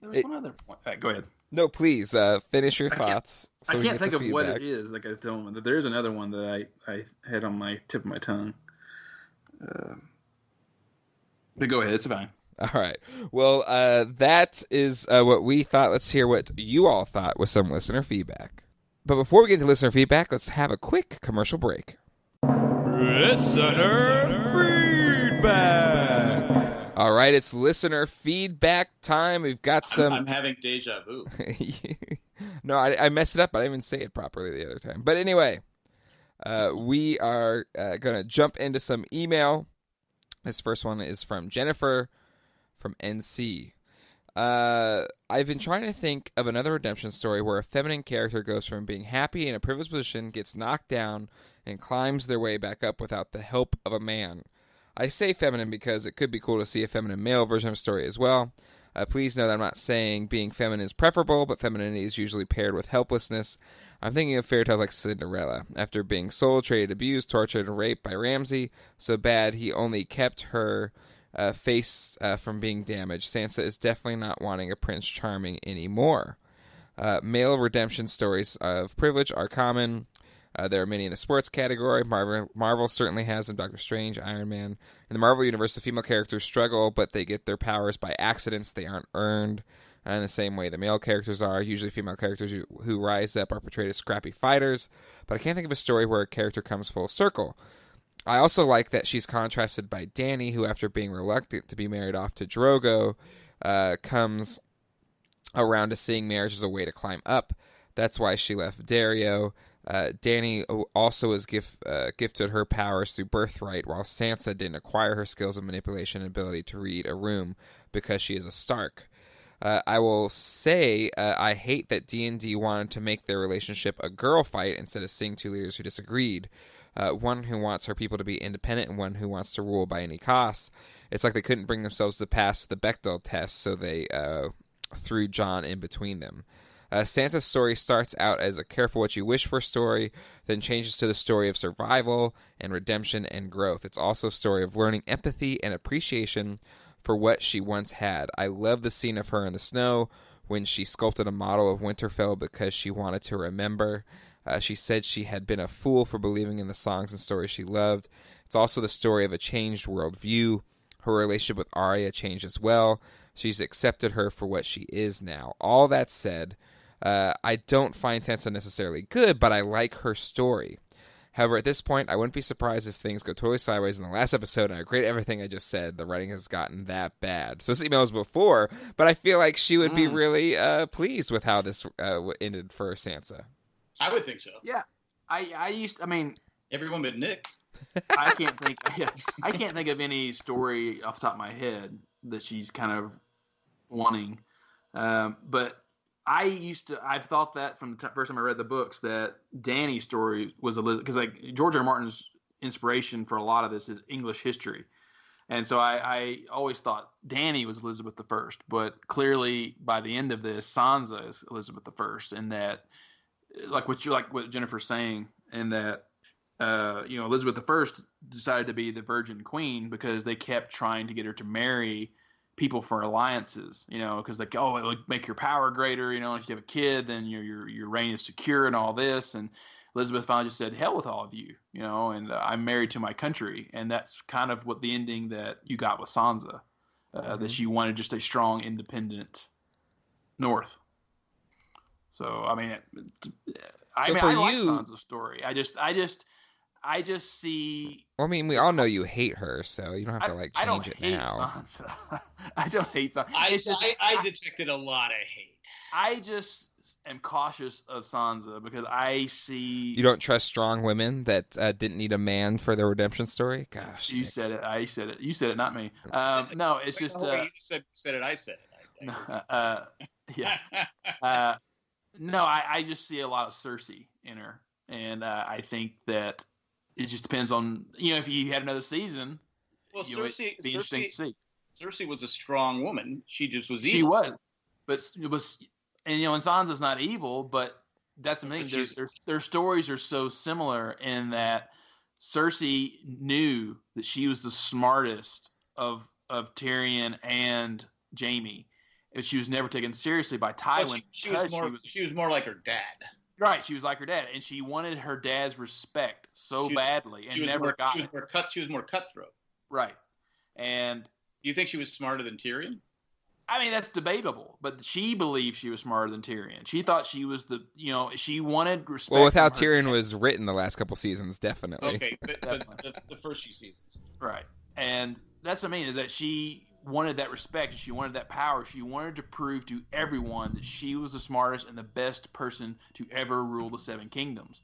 there was one other point. Go ahead. No, please finish your thoughts. I can't think of what it is. Like I told him, there's another one that I had on my tip of my tongue. But go ahead. It's fine. All right. Well, that is what we thought. Let's hear what you all thought with some listener feedback. But before we get into listener feedback, let's have a quick commercial break. Listener feedback. All right, it's listener feedback time. We've got some... I'm having deja vu. No, I messed it up. I didn't even say it properly the other time. But anyway, we are going to jump into some email. This first one is from Jennifer from NC. I've been trying to think of another redemption story where a feminine character goes from being happy in a privileged position, gets knocked down, and climbs their way back up without the help of a man. I say feminine because it could be cool to see a feminine male version of a story as well. Please know that I'm not saying being feminine is preferable, but femininity is usually paired with helplessness. I'm thinking of fairy tales like Cinderella. After being sold, traded, abused, tortured, and raped by Ramsay so bad he only kept her face from being damaged, Sansa is definitely not wanting a Prince Charming anymore. Male redemption stories of privilege are common. There are many in the sports category. Marvel certainly has them. Doctor Strange, Iron Man. In the Marvel Universe, the female characters struggle, but they get their powers by accidents. They aren't earned. In the same way the male characters are. Usually female characters who rise up are portrayed as scrappy fighters. But I can't think of a story where a character comes full circle. I also like that she's contrasted by Dani, who after being reluctant to be married off to Drogo, comes around to seeing marriage as a way to climb up. That's why she left Dario. Dani also was gifted her powers through birthright, while Sansa didn't acquire her skills of manipulation and ability to read a room because she is a Stark. I will say I hate that D&D wanted to make their relationship a girl fight instead of seeing two leaders who disagreed. one who wants her people to be independent and one who wants to rule by any cost. It's like they couldn't bring themselves to pass the Bechdel test, so they threw Jon in between them. Sansa's story starts out as a careful what you wish for story, then changes to the story of survival and redemption and growth. It's also a story of learning empathy and appreciation for what she once had. I love the scene of her in the snow when she sculpted a model of Winterfell because she wanted to remember. She said she had been a fool for believing in the songs and stories she loved. It's also the story of a changed worldview. Her relationship with Arya changed as well. She's accepted her for what she is now. All that said, I don't find Sansa necessarily good, but I like her story. However, at this point, I wouldn't be surprised if things go totally sideways in the last episode, and I agree with everything I just said. The writing has gotten that bad. So this email was before, but I feel like she would be really pleased with how this ended for Sansa. I would think so. Yeah. I mean, everyone but Nick. I can't think of any story off the top of my head that she's kind of wanting. But I've thought that from the first time I read the books that Dany's story was Elizabeth, because like George R. R. Martin's inspiration for a lot of this is English history. And so I always thought Dany was Elizabeth I, but clearly by the end of this, Sansa is Elizabeth I, and that like what Jennifer's saying, and that Elizabeth I decided to be the Virgin Queen because they kept trying to get her to marry people for alliances, because like, oh, it would make your power greater, if you have a kid, then your reign is secure and all this. And Elizabeth finally just said, hell with all of you, and I'm married to my country. And that's kind of what the ending that you got with Sansa, that she wanted just a strong, independent North. So, I mean, I like Sansa's story. I just see. Well, I mean, we all know you hate her, so you don't have to change it now. I don't hate Sansa. I don't hate Sansa. I detected a lot of hate. I just am cautious of Sansa because I see. You don't trust strong women that didn't need a man for their redemption story? Gosh. You said it. I said it. You said it, not me. No, it's just. You said it. I said it. Yeah. No, I just see a lot of Cersei in her, and I think that. It just depends on, if you had another season. Well, Cersei was a strong woman. She just was evil. She was, but it was, and Sansa's not evil, but that's the thing. Their stories are so similar in that Cersei knew that she was the smartest of Tyrion and Jaime, but she was never taken seriously by Tywin. Well, she was more like her dad. Right, she was like her dad, and she wanted her dad's respect so badly, and never got it. She was more cutthroat. Right, and you think she was smarter than Tyrion? I mean, that's debatable, but she believed she was smarter than Tyrion. She thought she was she wanted respect. Well, with how Tyrion was written the last couple seasons, definitely. Okay, but the first few seasons. Right, and that's what I mean, is that she wanted that respect, she wanted that power. She wanted to prove to everyone that she was the smartest and the best person to ever rule the Seven Kingdoms.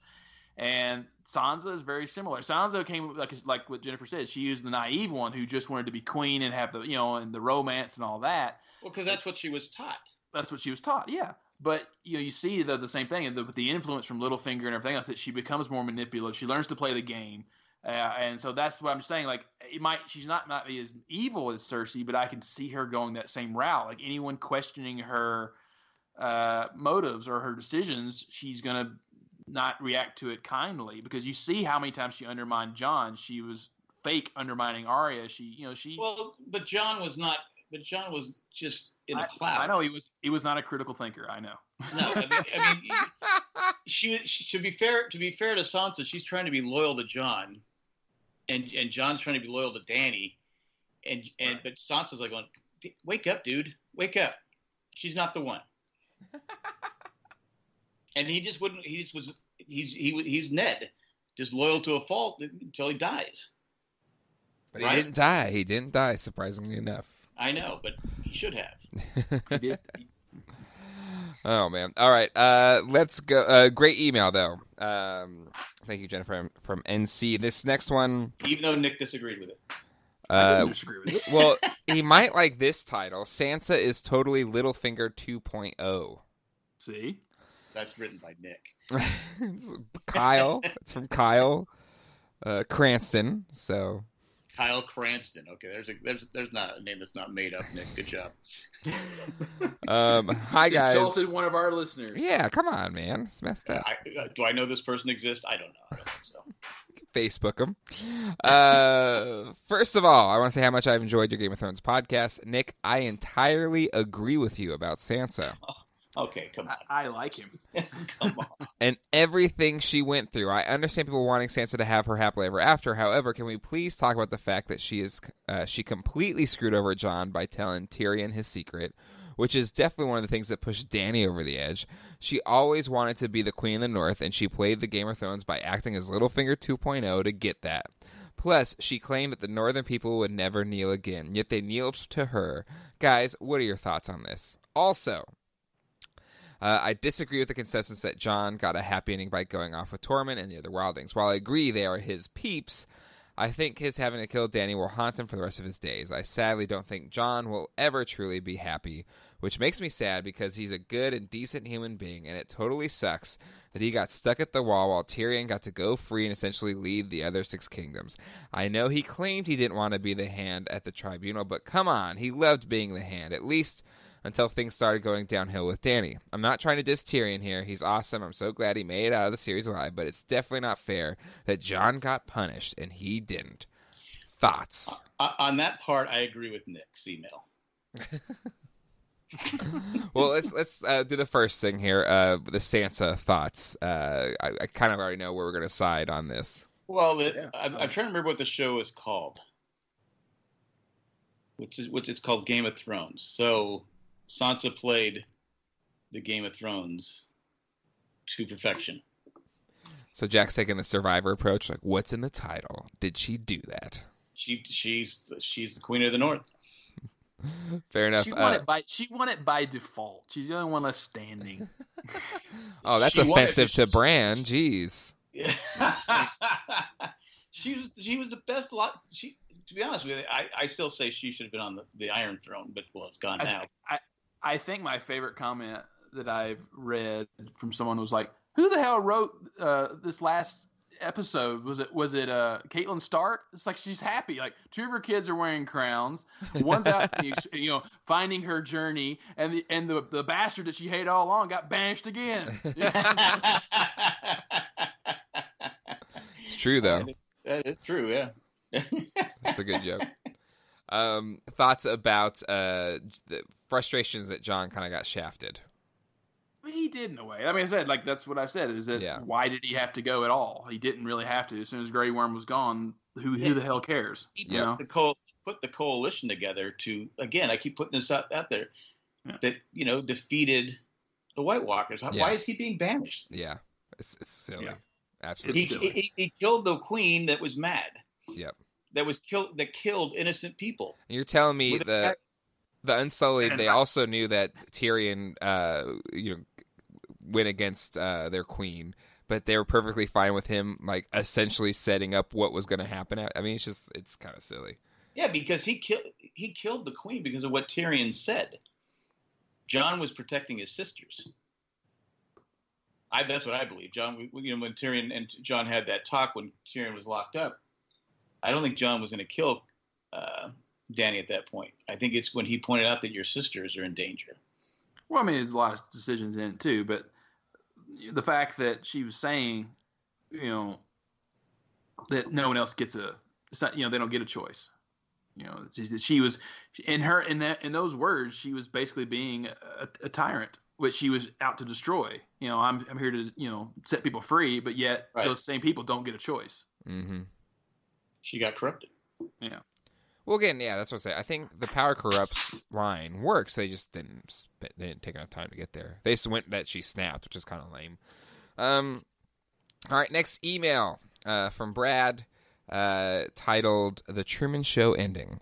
And Sansa is very similar. Sansa came like what Jennifer said. She was the naive one who just wanted to be queen and have the and the romance and all that. Well, because that's what she was taught. That's what she was taught. Yeah. But you see the same thing with the influence from Littlefinger and everything else, that she becomes more manipulative. She learns to play the game. And so that's what I'm saying. Like, she's not be as evil as Cersei, but I can see her going that same route. Like, anyone questioning her motives or her decisions, she's gonna not react to it kindly, because you see how many times she undermined Jon. She was fake undermining Arya. Well, but Jon was not. But Jon was just in a cloud. I know he was not a critical thinker. I know. No, I mean she to be fair to Sansa, she's trying to be loyal to Jon. And Jon's trying to be loyal to Dany, right. But Sansa's like going, wake up, dude, wake up. She's not the one. And he just wouldn't. He just was. He's Ned, just loyal to a fault until he dies. But right? He didn't die. Surprisingly enough. I know, but he should have. He did. Oh man! All right, let's go. Great email though. Thank you, Jennifer from NC. This next one, even though Nick disagreed with it, I didn't disagree with it. Well, he might like this title. Sansa is totally Littlefinger 2.0. See, that's written by Nick. It's Kyle. It's from Kyle. Cranston. So Kyle Cranston. Okay, there's not a name that's not made up, Nick. Good job. Hi guys. Insulted one of our listeners. Yeah, come on, man. It's messed up. Do I know this person exists? I don't know. I don't think so. Facebook them. First of all, I want to say how much I've enjoyed your Game of Thrones podcast. Nick, I entirely agree with you about Sansa. Okay, come on. I like him. Come on. And everything she went through. I understand people wanting Sansa to have her happily ever after. However, can we please talk about the fact that she completely screwed over Jon by telling Tyrion his secret, which is definitely one of the things that pushed Dany over the edge. She always wanted to be the Queen of the North, and she played the Game of Thrones by acting as Littlefinger 2.0 to get that. Plus, she claimed that the Northern people would never kneel again, yet they kneeled to her. Guys, what are your thoughts on this? Also, I disagree with the consensus that Jon got a happy ending by going off with Tormund and the other wildlings. While I agree they are his peeps, I think his having to kill Dany will haunt him for the rest of his days. I sadly don't think Jon will ever truly be happy, which makes me sad because he's a good and decent human being, and it totally sucks that he got stuck at the wall while Tyrion got to go free and essentially lead the other 6 kingdoms. I know he claimed he didn't want to be the Hand at the tribunal, but come on, he loved being the Hand, at least until things started going downhill with Dany. I'm not trying to diss Tyrion here. He's awesome. I'm so glad he made it out of the series alive, but it's definitely not fair that Jon got punished and he didn't. Thoughts? On that part, I agree with Nick's email. Well, let's do the first thing here. The Sansa thoughts. I kind of already know where we're going to side on this. Well, I'm trying to remember what the show is called, which it's called Game of Thrones. So Sansa played the Game of Thrones to perfection. So Jack's taking the Survivor approach, like, what's in the title? Did she do that? She's the Queen of the North. Fair enough. She won it by default. She's the only one left standing. Oh, that's offensive to Bran. Jeez. Yeah. she was the best lot. To be honest with you, I still say she should have been on the Iron Throne, but well, it's gone now. I think my favorite comment that I've read from someone was like, "Who the hell wrote this last episode? Was it Caitlin Stark?" It's like she's happy. Like 2 of her kids are wearing crowns. One's out, finding her journey, and the bastard that she hated all along got banished again. It's true though. It's true, yeah. That's a good joke. Thoughts about the frustrations that Jon kind of got shafted? He did in a way. I mean, I said, like, that's what I've said, is that why did he have to go at all? He didn't really have to. As soon as Grey Worm was gone, who the hell cares? He put the coalition together to, again, I keep putting this out there, that, defeated the White Walkers. Why is he being banished? Yeah, it's silly. Yeah. Absolutely silly. He killed the queen that was mad. Yep. That killed innocent people. And you're telling me the Unsullied, they also knew that Tyrion, went against their queen, but they were perfectly fine with him, like, essentially setting up what was going to happen. I mean, it's kind of silly. Yeah, because he killed the queen because of what Tyrion said. Jon was protecting his sisters. That's what I believe. Jon, when Tyrion and Jon had that talk when Tyrion was locked up, I don't think Jon was going to kill Dany at that point. I think it's when he pointed out that your sisters are in danger. Well, I mean, there's a lot of decisions in it too, but the fact that she was saying, that no one else gets it's not, they don't get a choice. She was in those words, she was basically being a tyrant, which she was out to destroy. I'm here to set people free, but yet those same people don't get a choice. Mm-hmm. She got corrupted. Yeah. Well, again, yeah, that's what I say. I think the power corrupts line works. They just didn't take enough time to get there. They just went that she snapped, which is kind of lame. All right, next email from Brad, titled "The Truman Show Ending."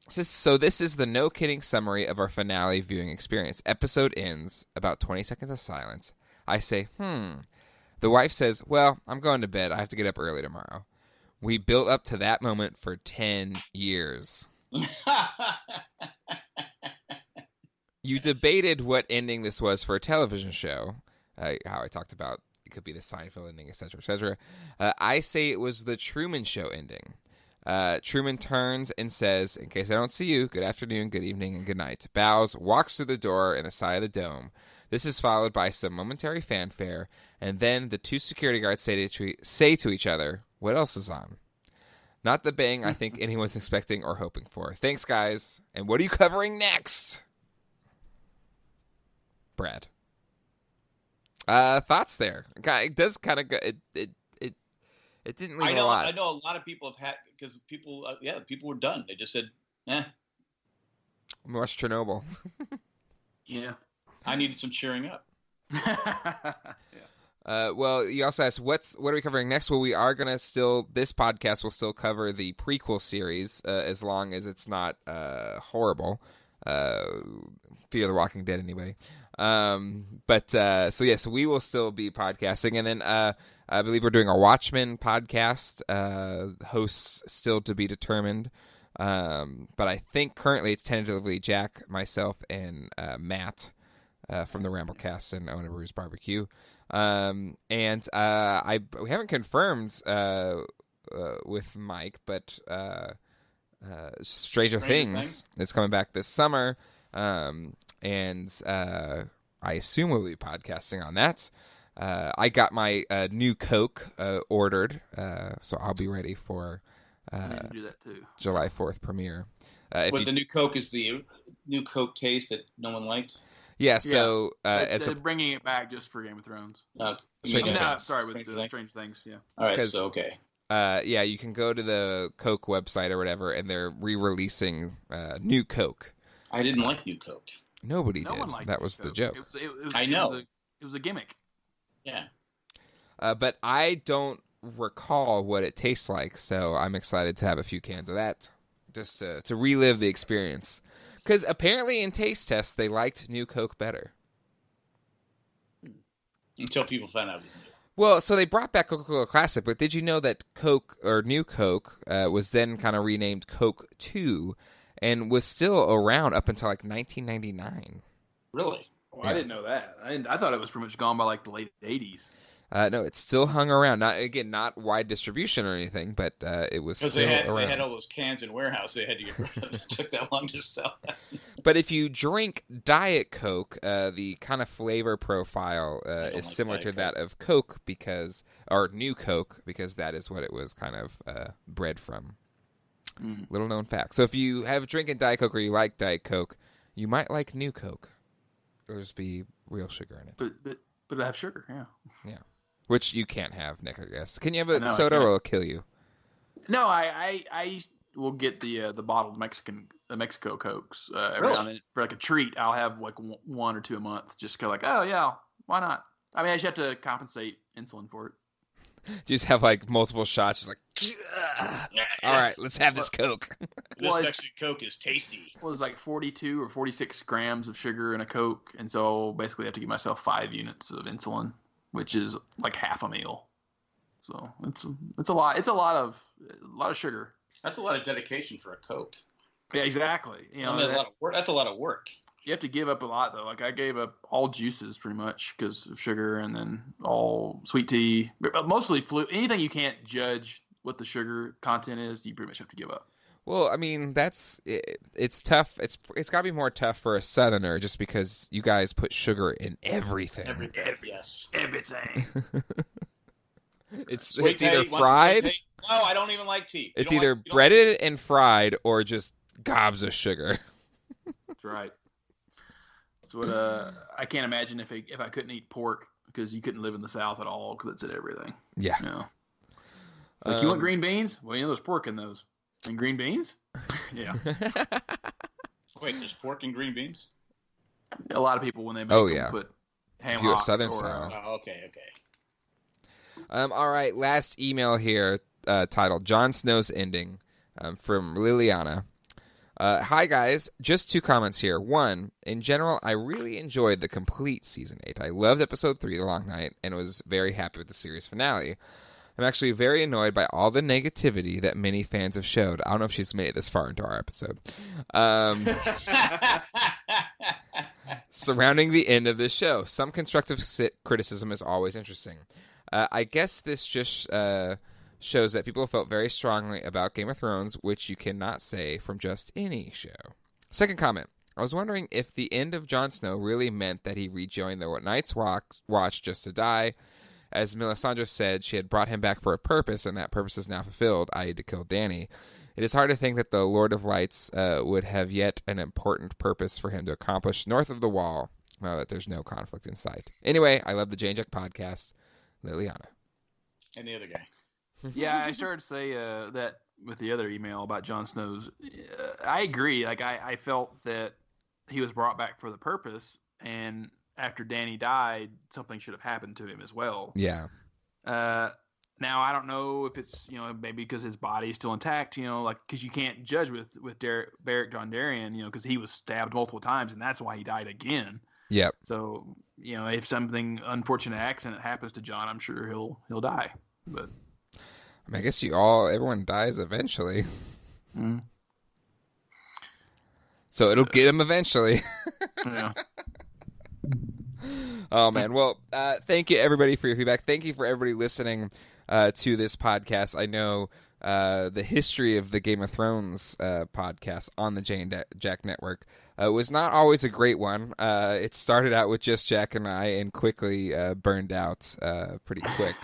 So this is the no kidding summary of our finale viewing experience. Episode ends, about 20 seconds of silence. I say, The wife says, "Well, I'm going to bed. I have to get up early tomorrow." We built up to that moment for 10 years. You debated what ending this was for a television show. How I talked about It could be the Seinfeld ending, etc., etc. I say it was the Truman Show ending. Truman turns and says, "In case I don't see you, good afternoon, good evening, and good night." Bows, walks through the door in the side of the dome. This is followed by some momentary fanfare, and then the two security guards say to each other, "What else is on?" Not the bang I think anyone's expecting or hoping for. Thanks, guys. And what are you covering next? Brad. Thoughts there? It does kind of go. It didn't leave a lot. I know a lot of people have had, because people were done. They just said, "Eh." Watch Chernobyl. Yeah. I needed some cheering up. Well, you also asked, what are we covering next? Well, we are going to this podcast will still cover the prequel series, as long as it's not horrible. Fear the Walking Dead, anybody. So we will still be podcasting. And then I believe we're doing a Watchmen podcast, hosts still to be determined. But I think currently it's tentatively Jack, myself, and Matt from the Ramblecast and Owen and Brews Barbecue. We haven't confirmed with Mike, but Stranger Things is coming back this summer, and I assume we'll be podcasting on that. I got my new Coke ordered, so I'll be ready for I need to do that too. July 4th premiere. The new Coke is the new Coke taste that no one liked. Yeah, so they're bringing it back just for Game of Thrones. Strange Things. Yeah. All right, so okay. Yeah, you can go to the Coke website or whatever, and they're re-releasing new Coke. I didn't like new Coke. Nobody did. That was the joke. I know. It was a gimmick. Yeah. But I don't recall what it tastes like, so I'm excited to have a few cans of that, just to relive the experience. Because apparently in taste tests, they liked new Coke better. Until people found out it was new. Well, so they brought back Coca-Cola Classic, but did you know that Coke, or New Coke, was then kind of renamed Coke 2 and was still around up until like 1999? Really? Well, yeah. I didn't know that. I thought it was pretty much gone by like the late 80s. No, it still hung around. Not wide distribution or anything, but it was still around. They had all those cans in warehouse. They had to get rid of. It took that long to sell. But if you drink Diet Coke, the kind of flavor profile is similar to that of Coke or New Coke, because that is what it was kind of bred from. Little known fact. So if you have drinking Diet Coke or you like Diet Coke, you might like New Coke. There'll just be real sugar in it. But I have sugar, yeah. Yeah. Which you can't have, Nick, I guess. Can you have a soda or it'll kill you? No, I will get the bottled Mexico Cokes every now and then for like a treat. I'll have like one or two a month, just kind of like, oh yeah, why not? I mean, I just have to compensate insulin for it. You just have like multiple shots, just like, all right, let's have this Coke. This Mexican Coke is tasty. Well, it's like 42 or 46 grams of sugar in a Coke, and so basically I have to give myself 5 units of insulin, which is like half a meal. So it's a lot. It's a lot of sugar. That's a lot of dedication for a Coke. Yeah, exactly. You know, a lot of work. That's a lot of work. You have to give up a lot though. Like I gave up all juices pretty much because of sugar, and then all sweet tea, but mostly anything you can't judge what the sugar content is, you pretty much have to give up. Well, I mean, it's tough. It's got to be more tough for a Southerner, just because you guys put sugar in everything. Yes. Everything. It's either fried. No, I don't even like tea. It's either breaded and fried, or just gobs of sugar. That's right. That's what I can't imagine if I couldn't eat pork, because you couldn't live in the South at all because it's in everything. Yeah. You know? Like, you want green beans? Well, there's pork in those. And green beans? Yeah. Wait, there's pork in green beans? A lot of people, when they make them, put ham hock Southern style. Oh, okay. All right, last email here, titled Jon Snow's Ending, from Liliana. Hi, guys. Just 2 comments here. 1, in general, I really enjoyed the complete Season 8. I loved Episode 3, The Long Night, and was very happy with the series finale. I'm actually very annoyed by all the negativity that many fans have showed. I don't know if she's made it this far into our episode. surrounding the end of this show. Some constructive criticism is always interesting. I guess this just shows that people felt very strongly about Game of Thrones, which you cannot say from just any show. Second comment. I was wondering if the end of Jon Snow really meant that he rejoined the Night's Watch just to die. As Melisandre said, she had brought him back for a purpose, and that purpose is now fulfilled, i.e. to kill Dany. It is hard to think that the Lord of Lights would have yet an important purpose for him to accomplish north of the Wall, now that there's no conflict in sight. Anyway, I love the Jane Jack podcast. Liliana. And the other guy. Yeah, I started to say that with the other email about Jon Snow's. I agree. Like, I felt that he was brought back for the purpose, and after Dany died, something should have happened to him as well. Yeah. Now, I don't know if it's, maybe because his body is still intact, because you can't judge with Beric Dondarrion, because he was stabbed multiple times, and that's why he died again. Yep. So, if something unfortunate accident happens to Jon, I'm sure he'll die. But I mean, I guess everyone dies eventually. Mm. So it'll get him eventually. Yeah. Oh, man. Well, thank you, everybody, for your feedback. Thank you for everybody listening to this podcast. I know the history of the Game of Thrones podcast on the Jane Jack Network was not always a great one. It started out with just Jack and I and quickly burned out pretty quick.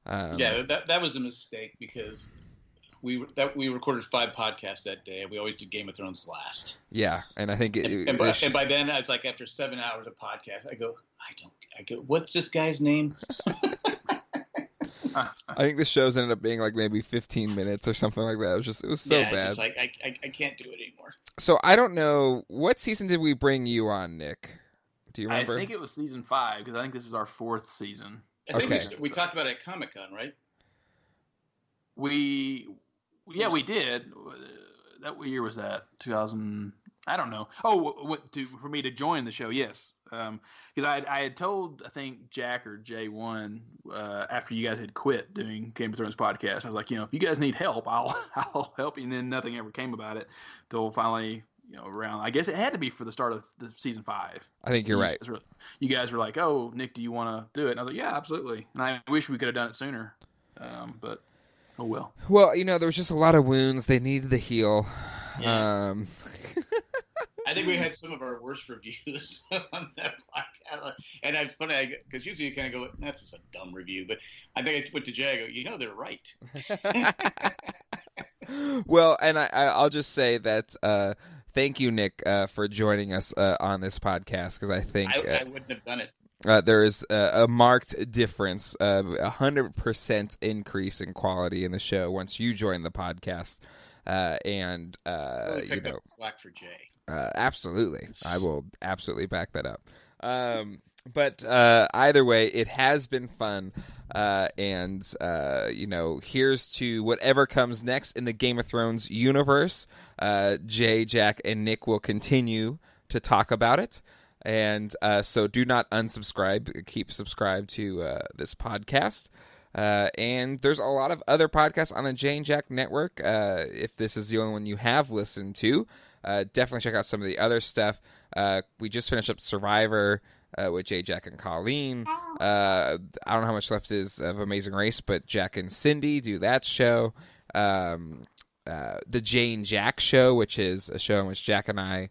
Yeah, that was a mistake because we recorded 5 podcasts that day, and we always did Game of Thrones last. Yeah, and I think and by then it's like after 7 hours of podcast, I go, what's this guy's name? I think the shows ended up being like maybe 15 minutes or something like that. It was so bad. Just like I can't do it anymore. So I don't know, what season did we bring you on, Nick? Do you remember? I think it was season 5 because I think this is our 4th season. I think we talked about it at Comic-Con, right? We did. That year was that 2000. I don't know. Oh, for me to join the show, yes. Because I had told, I think, Jack or J1 after you guys had quit doing Game of Thrones podcast. I was like, if you guys need help, I'll help you. And then nothing ever came about it till finally, around. I guess it had to be for the start of the season 5. I think you're right. You guys were like, "Oh, Nick, do you want to do it?" And I was like, "Yeah, absolutely." And I wish we could have done it sooner, but oh well. Well, there was just a lot of wounds. They needed to heal. Yeah. I think we had some of our worst reviews on that podcast. And it's funny, because usually you kind of go, that's just a dumb review. But I think I went to Jay, I go, they're right. Well, and I'll just say that thank you, Nick, for joining us on this podcast, because I think I wouldn't have done it. There is a marked difference, 100% increase in quality in the show once you join the podcast. And pick up slack for Jay. Absolutely, I will absolutely back that up. But either way, it has been fun, and here's to whatever comes next in the Game of Thrones universe. Jay, Jack, and Nick will continue to talk about it, and so do not unsubscribe. Keep subscribed to this podcast. And there's a lot of other podcasts on the Jane Jack Network. If this is the only one you have listened to, definitely check out some of the other stuff. We just finished up Survivor with Jay, Jack, and Colleen. I don't know how much left is of Amazing Race, but Jack and Cindy do that show. The Jane Jack Show, which is a show in which Jack and I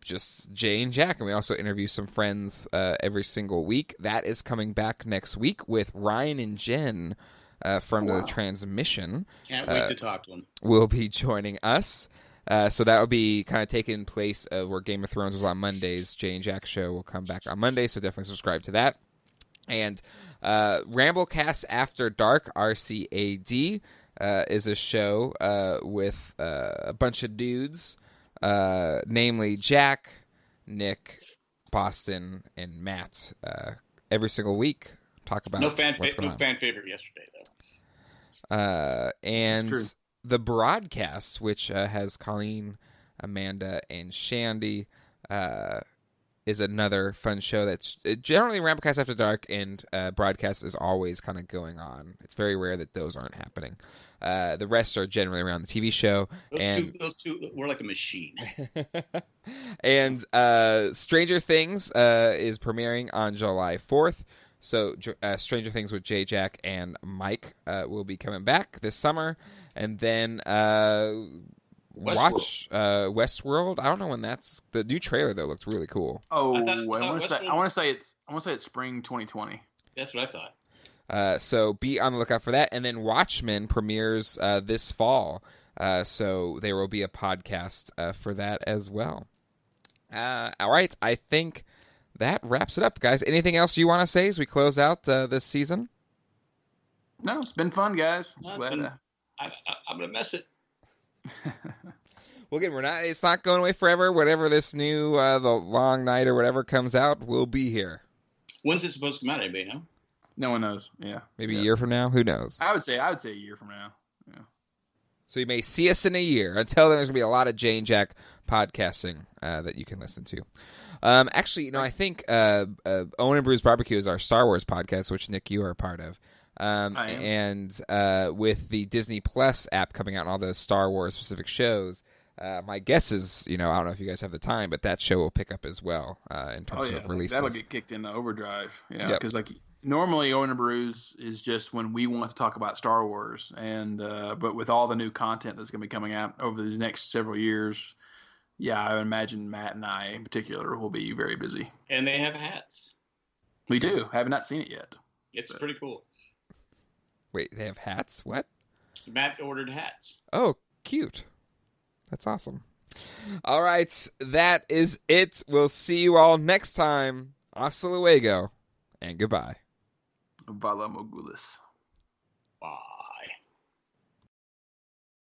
just Jay and Jack, and we also interview some friends every single week. That is coming back next week with Ryan and Jen from the Transmission. Can't wait to talk to them. Will be joining us. So that will be kind of taking place of where Game of Thrones was on Mondays. Jay and Jack Show will come back on Monday, so definitely subscribe to that. And Ramblecast After Dark, RCAD, is a show with a bunch of dudes, namely Jack, Nick, Boston, and Matt. Every single week, talk about no fan favorite yesterday though. And the broadcast, which has Colleen, Amanda, and Shandy, is another fun show that's generally Ramblecast After Dark, and broadcast is always kind of going on. It's very rare that those aren't happening. The rest are generally around the TV show. Those two, we're like a machine. And Stranger Things is premiering on July 4th. So Stranger Things with Jay, Jack, and Mike will be coming back this summer. And then watch Westworld. I don't know when that's the new trailer though. Looked really cool. Oh, I want to say it's spring 2020. That's what I thought. So be on the lookout for that. And then Watchmen premieres this fall. So there will be a podcast for that as well. All right. I think that wraps it up, guys. Anything else you want to say as we close out this season? No, it's been fun, guys. I'm gonna miss it. Well, again, it's not going away forever. Whatever this new The Long Night or whatever comes out, we'll be here. When's it supposed to come out? Anybody know? No one knows. Yeah, maybe a year from now. Who knows? I would say a year from now. Yeah. So you may see us in a year. Until then, there's gonna be a lot of Jay and Jack podcasting that you can listen to. Actually, I think Owen and Brews Barbecue is our Star Wars podcast, which Nick, you are a part of. And with the Disney Plus app coming out and all the Star Wars specific shows, my guess is, I don't know if you guys have the time, but that show will pick up as well in terms of releases. That'll get kicked into overdrive. Yeah, because normally Owen and Brews is just when we want to talk about Star Wars, and but with all the new content that's going to be coming out over these next several years, yeah, I would imagine Matt and I in particular will be very busy. And they have hats. We do. I have not seen it yet. It's pretty cool. Wait, they have hats? What? Matt ordered hats. Oh, cute. That's awesome. All right, that is it. We'll see you all next time. Hasta luego, and goodbye. Vala Mogulis. Bye.